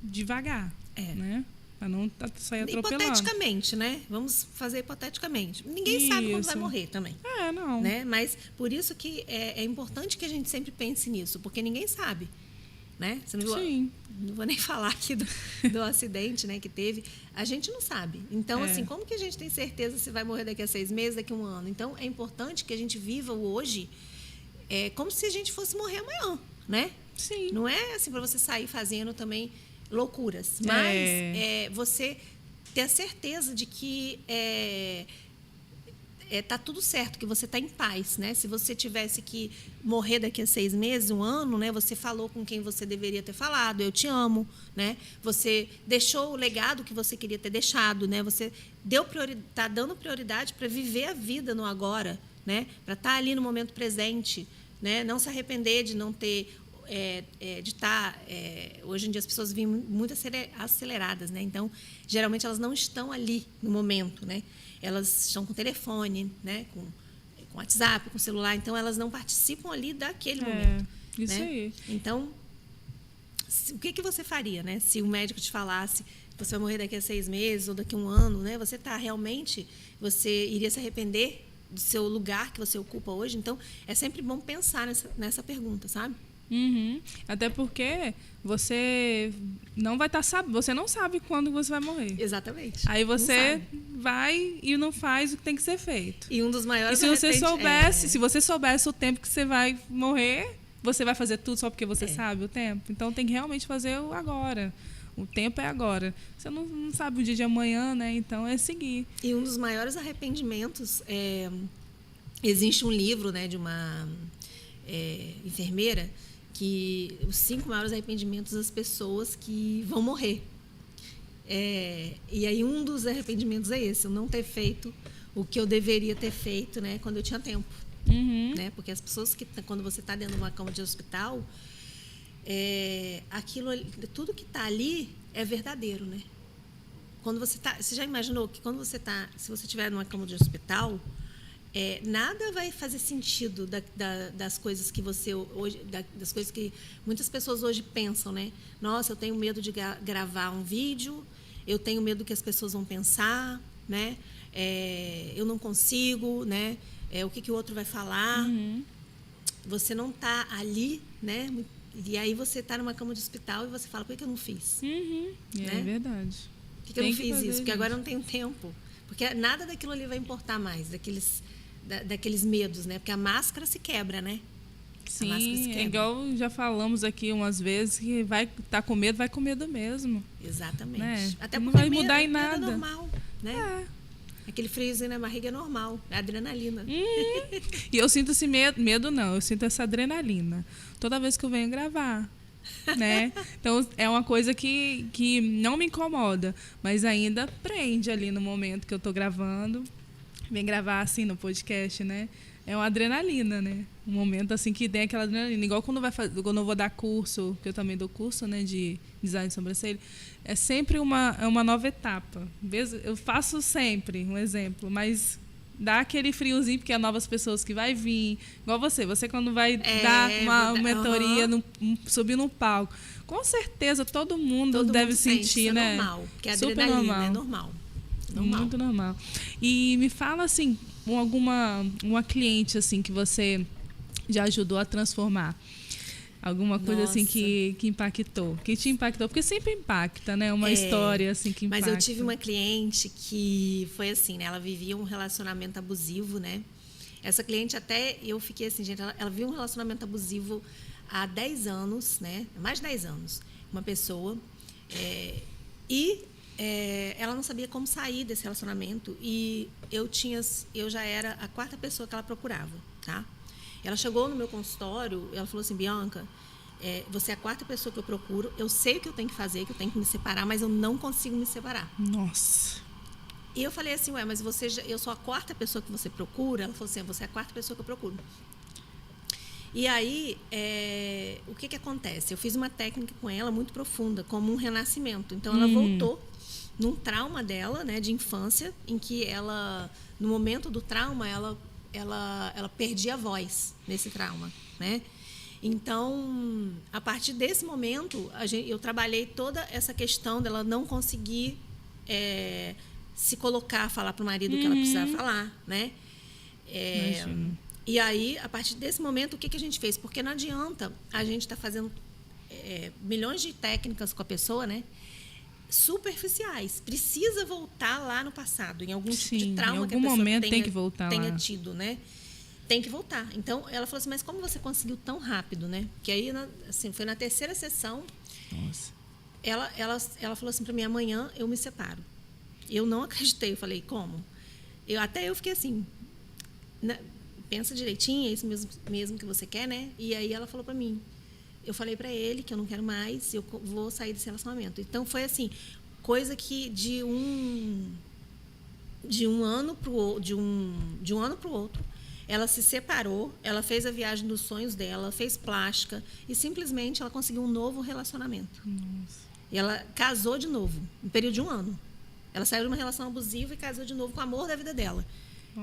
devagar, né? Para não sair atropelando. Hipoteticamente, né? Vamos fazer hipoteticamente. Ninguém sabe quando vai morrer também. Não. Né? Mas por isso que é importante que a gente sempre pense nisso, porque ninguém sabe. né? Você não viu? Sim. Não vou nem falar aqui do acidente, né, que teve. A gente não sabe. Então, assim, como que a gente tem certeza se vai morrer daqui a 6 meses, daqui a 1 ano? Então, é importante que a gente viva o hoje como se a gente fosse morrer amanhã, né? Sim. Não é assim para você sair fazendo também loucuras, mas você ter a certeza de que tá tudo certo, que você está em paz, né? Se você tivesse que morrer daqui a 6 meses, 1 ano, né? Você falou com quem você deveria ter falado, eu te amo, né? Você deixou o legado que você queria ter deixado, né? Você tá dando prioridade para viver a vida no agora, né? Para estar ali no momento presente, né? Não se arrepender de não ter de estar hoje em dia as pessoas vivem muito aceleradas, né? Então geralmente elas não estão ali no momento, né? Elas estão com telefone, né? Com WhatsApp, com celular, então elas não participam ali daquele momento. Isso, né? aí. Então, o que você faria, né? Se o médico te falasse que você vai morrer daqui a 6 meses ou daqui a 1 ano, né? Você iria se arrepender do seu lugar que você ocupa hoje? Então, é sempre bom pensar nessa pergunta, sabe? Uhum. Até porque você não vai estar sabendo, você não sabe quando você vai morrer. Exatamente. Aí você vai e não faz o que tem que ser feito. E um dos maiores... E se você soubesse o tempo que você vai morrer, você vai fazer tudo só porque você sabe o tempo. Então tem que realmente fazer o agora. O tempo é agora. Você não sabe o dia de amanhã, né? Então é seguir. E um dos maiores arrependimentos existe um livro, né, de uma enfermeira, que os 5 maiores arrependimentos das pessoas que vão morrer. E aí um dos arrependimentos é esse, eu não ter feito o que eu deveria ter feito, né, quando eu tinha tempo. Uhum. Né? Porque as pessoas quando você está dentro de uma cama de hospital, tudo que está ali é verdadeiro, né? Quando você já imaginou que se você estiver numa cama de hospital, nada vai fazer sentido das coisas que você hoje, das coisas que muitas pessoas hoje pensam, né? Nossa, eu tenho medo de gravar um vídeo, eu tenho medo que as pessoas vão pensar, né? Eu não consigo, né? O que o outro vai falar? Uhum. Você não está ali, né? E aí você está numa cama de hospital e você fala, por que eu não fiz? Uhum. Né? É verdade. Por que eu não fiz isso? Porque agora eu não tenho tempo. Porque nada daquilo ali vai importar mais, daqueles medos, né? Porque a máscara se quebra, né? Sim, é igual já falamos aqui umas vezes, que vai estar com medo, vai com medo mesmo. Exatamente. Né? Até não porque vai mudar em nada. Medo é normal, né? Aquele friozinho na barriga é normal, é adrenalina. E eu sinto esse medo não, eu sinto essa adrenalina toda vez que eu venho gravar, né? Então é uma coisa que não me incomoda, mas ainda prende ali no momento que eu tô gravando. Vem gravar assim no podcast, né? É uma adrenalina, né? Um momento assim que tem aquela adrenalina. Igual quando eu vou dar curso, que eu também dou curso, né, de design de sobrancelha, é sempre uma nova etapa. Eu faço sempre um exemplo, mas dá aquele friozinho, porque há novas pessoas que vai vir. Igual você quando vai dar uma mentoria, subir no palco. Com certeza todo mundo deve sentir, né? É normal, porque a super adrenalina normal. é normal. Muito normal. E me fala assim, uma cliente assim que você já ajudou a transformar. Alguma coisa assim que impactou. Que te impactou, porque sempre impacta, né? Uma história assim que impacta. Mas eu tive uma cliente que foi assim, né? Ela vivia um relacionamento abusivo, né? Essa cliente até, eu fiquei assim, gente, ela vivia um relacionamento abusivo há 10 anos, né? Mais de 10 anos. Uma pessoa. Ela não sabia como sair desse relacionamento e eu já era a 4ª pessoa que ela procurava, tá? Ela chegou no meu consultório, ela falou assim, Bianca, você é a 4ª pessoa que eu procuro, eu sei o que eu tenho que fazer, que eu tenho que me separar, mas eu não consigo me separar. Nossa. E eu falei assim, mas eu sou a 4ª pessoa que você procura? Ela falou assim, você é a 4ª pessoa que eu procuro. E aí, o que acontece? Eu fiz uma técnica com ela muito profunda, como um renascimento. Então, ela voltou num trauma dela, né, de infância, em que ela, no momento do trauma, ela perdia a voz nesse trauma, né? Então, a partir desse momento, eu trabalhei toda essa questão dela não conseguir se colocar, falar para o marido que ela precisava falar, né? Imagino. E aí, a partir desse momento, o que a gente fez? Porque não adianta a gente estar fazendo milhões de técnicas com a pessoa, né? Superficiais. Precisa voltar lá no passado, em algum tipo de trauma que a pessoa tenha tido, né? Tem que voltar. Então, ela falou assim, mas como você conseguiu tão rápido, né? Que aí, assim, foi na terceira sessão. Nossa. Ela falou assim para mim, amanhã eu me separo. Eu não acreditei. Eu falei, como? Até eu fiquei assim, né? Pensa direitinho, é isso mesmo que você quer, né? E aí ela falou para mim, eu falei para ele que eu não quero mais, eu vou sair desse relacionamento. Então, foi assim, coisa que de um ano pro outro, ela se separou, ela fez a viagem dos sonhos dela, fez plástica e simplesmente ela conseguiu um novo relacionamento. Nossa. E ela casou de novo, no período de um ano. Ela saiu de uma relação abusiva e casou de novo com o amor da vida dela.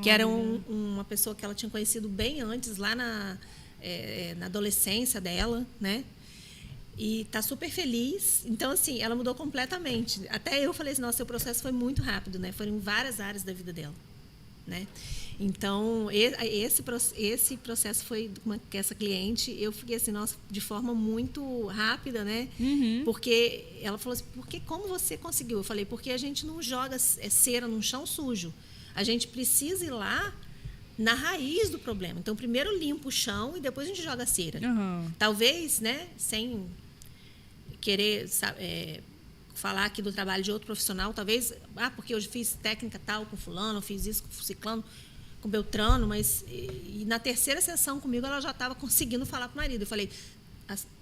Que era uma pessoa que ela tinha conhecido bem antes, lá na adolescência dela, né? E está super feliz. Então, assim, ela mudou completamente. Até eu falei assim, nossa, seu processo foi muito rápido, né? Foram em várias áreas da vida dela, né? Então, esse processo foi com essa cliente, eu fiquei assim, nossa, de forma muito rápida, né? Uhum. Porque ela falou assim, como você conseguiu? Eu falei, porque a gente não joga cera num chão sujo. A gente precisa ir lá na raiz do problema. Então, primeiro limpa o chão e depois a gente joga cera. Uhum. Talvez, né, sem querer falar aqui do trabalho de outro profissional, talvez, porque eu fiz técnica tal com fulano, fiz isso com ciclano, com Beltrano, mas na terceira sessão comigo ela já estava conseguindo falar com o marido. Eu falei,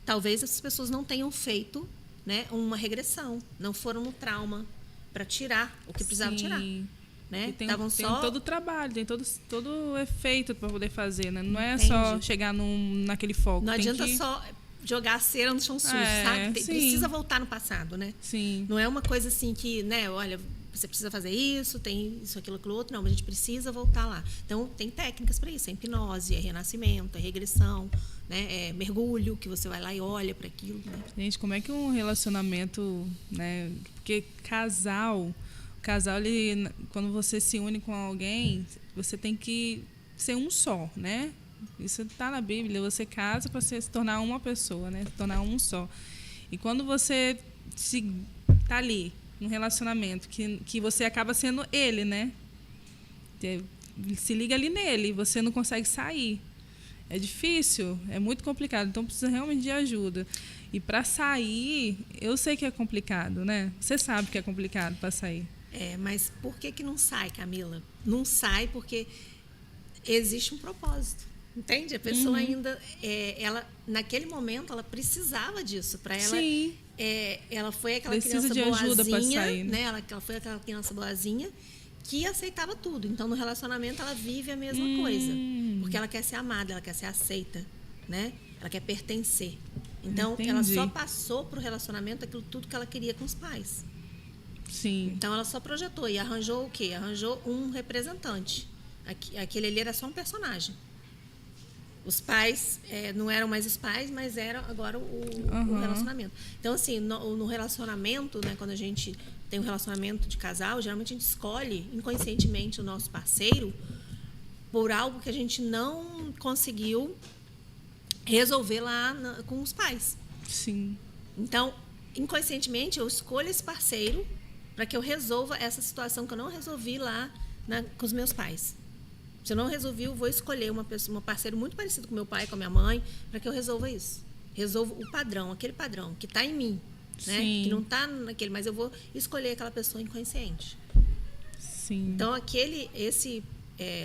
talvez essas pessoas não tenham feito, né, uma regressão, não foram no trauma para tirar o que precisava tirar. Né? Tem todo o trabalho, tem todo o efeito para poder fazer, né? Não é Entendi. só chegar naquele foco. Não adianta só jogar a cera no chão sujo, sabe? Precisa voltar no passado, né? Sim. Não é uma coisa assim que, né, olha, você precisa fazer isso, tem isso, aquilo outro. Não, mas a gente precisa voltar lá. Então, tem técnicas para isso. É hipnose, é renascimento, é regressão, né? É mergulho, que você vai lá e olha para aquilo. Né? Gente, como é que um relacionamento, né? Porque casal, ele, quando você se une com alguém, você tem que ser um só, né? Isso está na Bíblia. Você casa para se tornar uma pessoa, né? Se tornar um só. E quando você está ali, num relacionamento, que você acaba sendo ele, né? Se liga ali nele, você não consegue sair. É difícil, é muito complicado. Então, precisa realmente de ajuda. E para sair, eu sei que é complicado, né? Você sabe que é complicado para sair. Mas por que não sai, Camila? Não sai porque existe um propósito, entende? A pessoa ainda, ela naquele momento, ela precisava disso. Para ela, sim. Ela foi aquela Precisa criança de ajuda para boazinha, sair, né? Ela foi aquela criança boazinha que aceitava tudo. Então, no relacionamento, ela vive a mesma coisa. Porque ela quer ser amada, ela quer ser aceita, né? Ela quer pertencer. Então, Entendi. ela só passou para o relacionamento aquilo tudo que ela queria com os pais. Sim. Então, ela só projetou e arranjou o quê? Arranjou um representante. Aquele ali era só um personagem. Os pais não eram mais os pais, mas era agora o relacionamento. Então, assim, no relacionamento, né, quando a gente tem um relacionamento de casal, geralmente a gente escolhe inconscientemente o nosso parceiro por algo que a gente não conseguiu resolver lá com os pais. Sim. Então, inconscientemente, eu escolho esse parceiro para que eu resolva essa situação que eu não resolvi lá com os meus pais. Se eu não resolvi, eu vou escolher um parceiro muito parecido com meu pai, com a minha mãe, para que eu resolva isso. Resolvo o padrão, aquele padrão que está em mim, né? Que não está naquele, mas eu vou escolher aquela pessoa inconsciente. Sim. Então, esse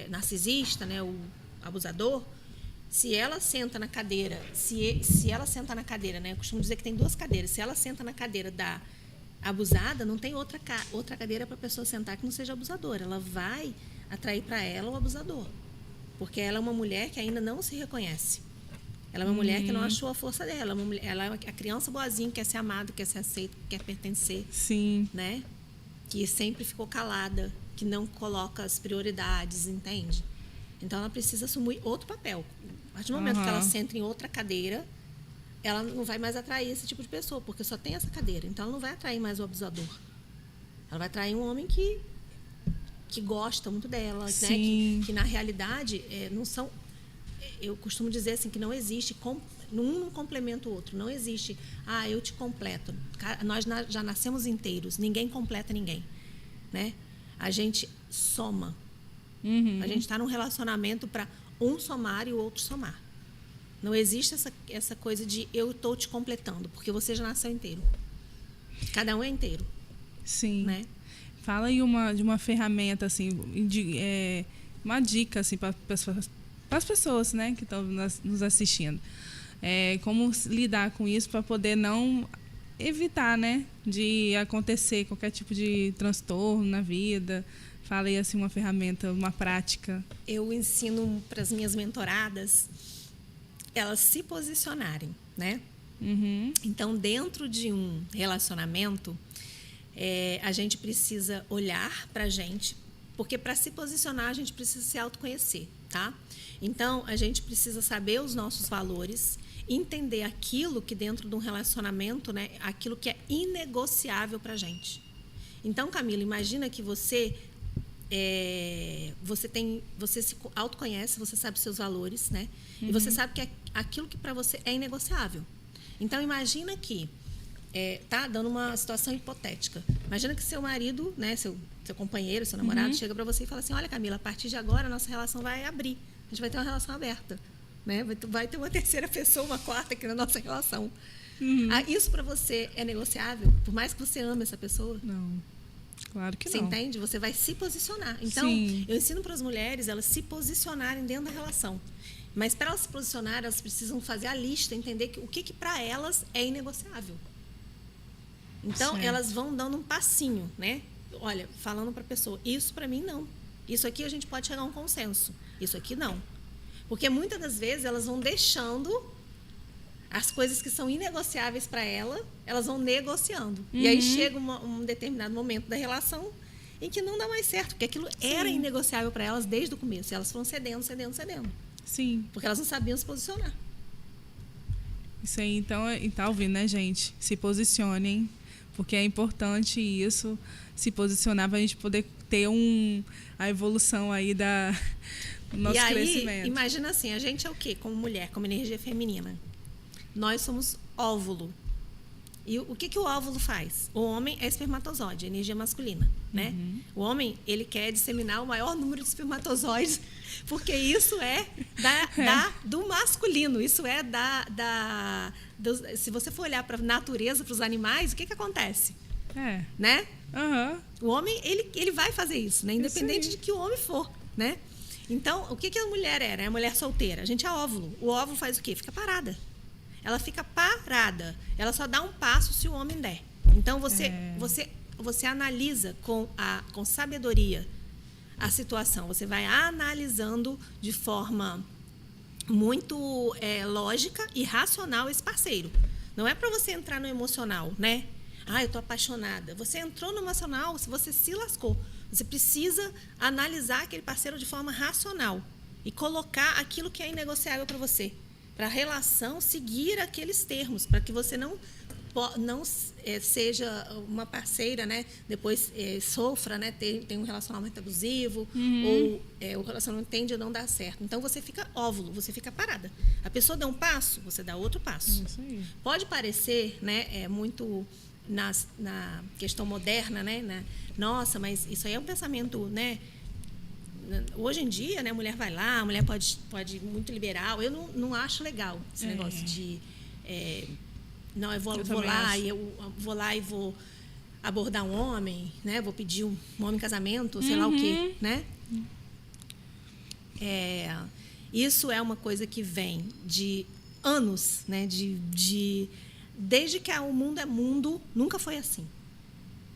narcisista, né, o abusador, se ela senta na cadeira, se ela senta na cadeira, né, eu costumo dizer que tem 2 cadeiras, se ela senta na cadeira da abusada, não tem outra cadeira para a pessoa sentar que não seja abusadora. Ela vai atrair para ela o abusador, porque ela é uma mulher que ainda não se reconhece. Ela é uma mulher que não achou a força dela. Ela é a criança boazinha que quer ser amada, quer ser aceita, quer pertencer. Sim. Né? Que sempre ficou calada, que não coloca as prioridades, entende? Então, ela precisa assumir outro papel. A partir do momento que ela senta em outra cadeira, ela não vai mais atrair esse tipo de pessoa, porque só tem essa cadeira. Então, ela não vai atrair mais o abusador. Ela vai atrair um homem que gosta muito dela, né? Que na realidade não são... Eu costumo dizer assim que não existe um não complementa o outro. Não existe, eu te completo. Nós já nascemos inteiros. Ninguém completa ninguém, né? A gente soma. A gente está num relacionamento para um somar e o outro somar. Não existe essa coisa de eu estou te completando, porque você já nasceu inteiro. Cada um é inteiro. Sim. Né? Fala aí de uma ferramenta, assim, uma dica assim, para as pessoas, né, que estão nos assistindo. Como lidar com isso para poder não evitar, né, de acontecer qualquer tipo de transtorno na vida. Fala aí assim, uma ferramenta, uma prática. Eu ensino para as minhas mentoradas elas se posicionarem, né? Então, dentro de um relacionamento, a gente precisa olhar para a gente, porque para se posicionar a gente precisa se autoconhecer, tá? Então, a gente precisa saber os nossos valores, entender aquilo que dentro de um relacionamento, né, aquilo que é inegociável para a gente. Então, Camila, imagina que você se autoconhece, você sabe os seus valores, né? E você sabe que aquilo que para você é inegociável. Então, imagina que, tá dando uma situação hipotética. Imagina que seu marido, né, seu companheiro, seu namorado, chega para você e fala assim: olha, Camila, a partir de agora a nossa relação vai abrir. A gente vai ter uma relação aberta, né? Vai ter uma terceira pessoa, uma quarta aqui na nossa relação. Isso para você é negociável? Por mais que você ame essa pessoa? Não. Claro que você não. Você entende? Você vai se posicionar. Então, sim, eu ensino para as mulheres elas se posicionarem dentro da relação. Mas para elas se posicionarem, elas precisam fazer a lista, entender o que para elas é inegociável. Então, certo, elas vão dando um passinho, né? Olha, falando para a pessoa, isso para mim não. Isso aqui a gente pode chegar a um consenso. Isso aqui não. Porque muitas das vezes elas vão deixando as coisas que são inegociáveis para elas vão negociando. E aí chega um determinado momento da relação em que não dá mais certo, porque aquilo era inegociável para elas desde o começo. E elas foram cedendo. Sim. Porque elas não sabiam se posicionar. Isso aí, então, tá ouvindo, né, gente? Se posicionem, porque é importante isso, se posicionar para a gente poder ter a evolução aí do nosso crescimento. E aí, imagina assim, a gente é o quê? Como mulher, como energia feminina. Nós somos óvulo. E o que o óvulo faz? O homem é espermatozoide, energia masculina, né? O homem, ele quer disseminar o maior número de espermatozoides, porque isso é do masculino, isso é se você for olhar para a natureza, para os animais, o que acontece? Né? O homem, ele vai fazer isso, né? Independente de que o homem for, né? Então, o que a mulher é? A mulher solteira. A gente é óvulo. O óvulo faz o quê? Fica parada. Ela fica parada. Ela só dá um passo se o homem der. Então, você analisa com sabedoria a situação. Você vai analisando de forma muito lógica e racional esse parceiro. Não é para você entrar no emocional, né? Eu tô apaixonada. Você entrou no emocional, você se lascou. Você precisa analisar aquele parceiro de forma racional e colocar aquilo que é inegociável para você. Para a relação seguir aqueles termos, para que você não seja uma parceira, né? Depois sofra, né? Tem um relacionamento abusivo ou o relacionamento tende a não dar certo. Então, você fica óvulo, você fica parada. A pessoa dá um passo, você dá outro passo. Isso aí. Pode parecer, né? Muito na questão moderna, né? Nossa, mas isso aí é um pensamento, né? Hoje em dia, né, a mulher vai lá, a mulher pode ir muito liberal. Eu não acho legal esse negócio de... não, eu vou lá e vou abordar um homem, né? Vou pedir um homem em casamento, sei lá o quê, né? Isso é uma coisa que vem de anos, né? Desde que o mundo é mundo, nunca foi assim.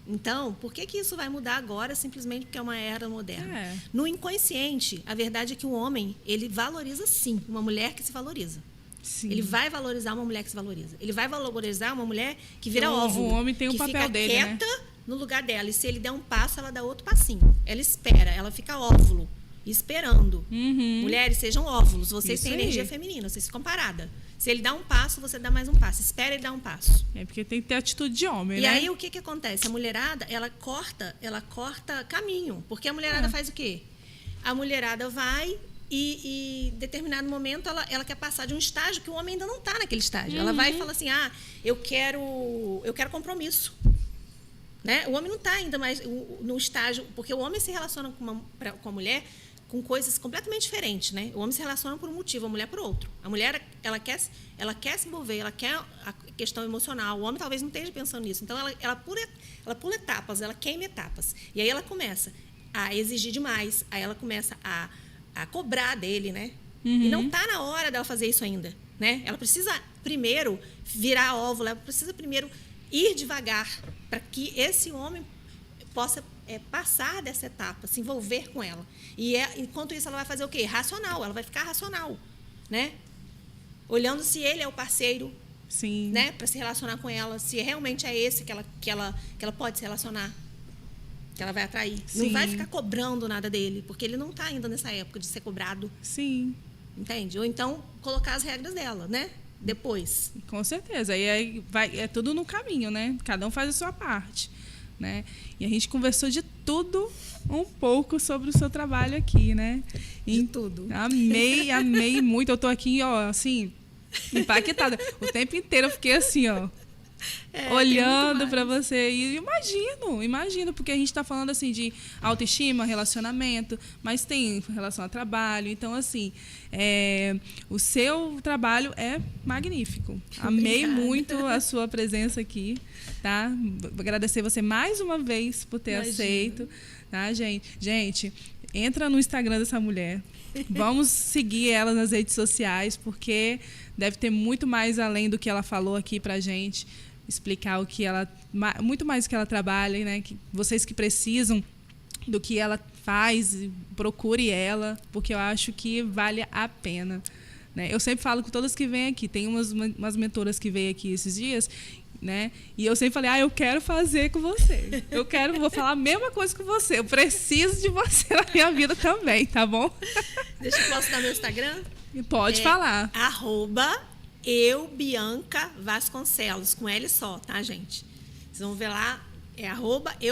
Então, por que isso vai mudar agora simplesmente porque é uma era moderna? No inconsciente, a verdade é que o homem, ele valoriza sim uma mulher que se valoriza. Sim. Ele vai valorizar uma mulher que se valoriza. Ele vai valorizar uma mulher que vira óvulo. O homem tem um papel dele, né? Que fica quieta no lugar dela. E se ele der um passo, ela dá outro passinho. Ela espera, ela fica óvulo, esperando. Mulheres, sejam óvulos. Vocês têm energia feminina, vocês ficam paradas. Se ele dá um passo, você dá mais um passo. Espera ele dar um passo. Porque tem que ter atitude de homem, né? E aí, o que acontece? A mulherada, ela corta caminho. Porque a mulherada faz o quê? A mulherada vai e em determinado momento ela quer passar de um estágio que o homem ainda não está naquele estágio. Ela vai e fala assim, eu quero compromisso. Né? O homem não está ainda mais no estágio, porque o homem se relaciona com a mulher com coisas completamente diferentes, né? O homem se relaciona por um motivo, a mulher por outro. A mulher, ela quer se envolver, ela quer a questão emocional. O homem talvez não esteja pensando nisso. Então, ela pula etapas, ela queima etapas. E aí ela começa a exigir demais, aí ela começa a cobrar dele, né? E não está na hora dela fazer isso ainda, né? Ela precisa primeiro virar óvulo, ela precisa primeiro ir devagar para que esse homem possa passar dessa etapa, se envolver com ela. E enquanto isso, ela vai fazer o quê? Racional, ela vai ficar racional, né? Olhando se ele é o parceiro, sim, né? Para se relacionar com ela, se realmente é esse que ela pode se relacionar, que ela vai atrair. Sim. Não vai ficar cobrando nada dele, porque ele não está ainda nessa época de ser cobrado. Sim. Entende? Ou então, colocar as regras dela, né? Depois. Com certeza. E aí é tudo no caminho, né? Cada um faz a sua parte. Né? E a gente conversou de tudo um pouco sobre o seu trabalho aqui, né? De tudo. Amei muito. Eu tô aqui, ó, assim, impactada. O tempo inteiro eu fiquei assim, ó, olhando para você. E imagino, porque a gente está falando assim de autoestima, relacionamento, mas tem relação a trabalho. Então, assim, o seu trabalho é magnífico. Amei muito a sua presença aqui, tá? Agradecer você mais uma vez por ter aceito, tá, gente? Gente, entra no Instagram dessa mulher. Vamos seguir ela nas redes sociais, porque deve ter muito mais além do que ela falou aqui pra gente. Explicar muito mais do que ela trabalha, né? Vocês que precisam do que ela faz, procure ela, porque eu acho que vale a pena, né? Eu sempre falo com todas que vêm aqui, tem umas mentoras que veio aqui esses dias, né? E eu sempre falei, eu quero fazer com você, vou falar a mesma coisa com você, eu preciso de você na minha vida também, tá bom? Posso dar meu Instagram? Pode falar. @Bianca Vasconcelos, com L só, tá, gente? Vocês vão ver lá,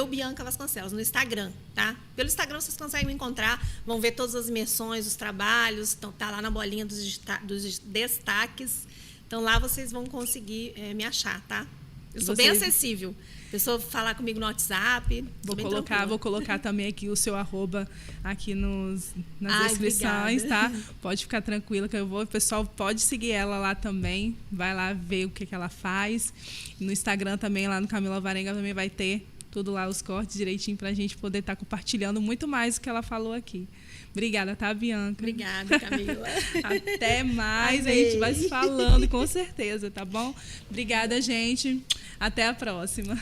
@Bianca Vasconcelos, no Instagram, tá? Pelo Instagram vocês conseguem me encontrar, vão ver todas as imersões, os trabalhos, então tá lá na bolinha dos destaques. Então lá vocês vão conseguir me achar, tá? Eu sou bem acessível. A pessoa falar comigo no WhatsApp. Vou colocar também aqui o seu @ aqui nas descrições, obrigada. tá? Pode ficar tranquila que o pessoal pode seguir ela lá também. Vai lá ver o que ela faz. No Instagram também, lá no Camila Alvarenga, também vai ter tudo lá, os cortes direitinho pra gente poder estar compartilhando muito mais do que ela falou aqui. Obrigada, tá, Bianca? Obrigada, Camila. Até mais, a gente vai se falando com certeza, tá bom? Obrigada, gente. Até a próxima.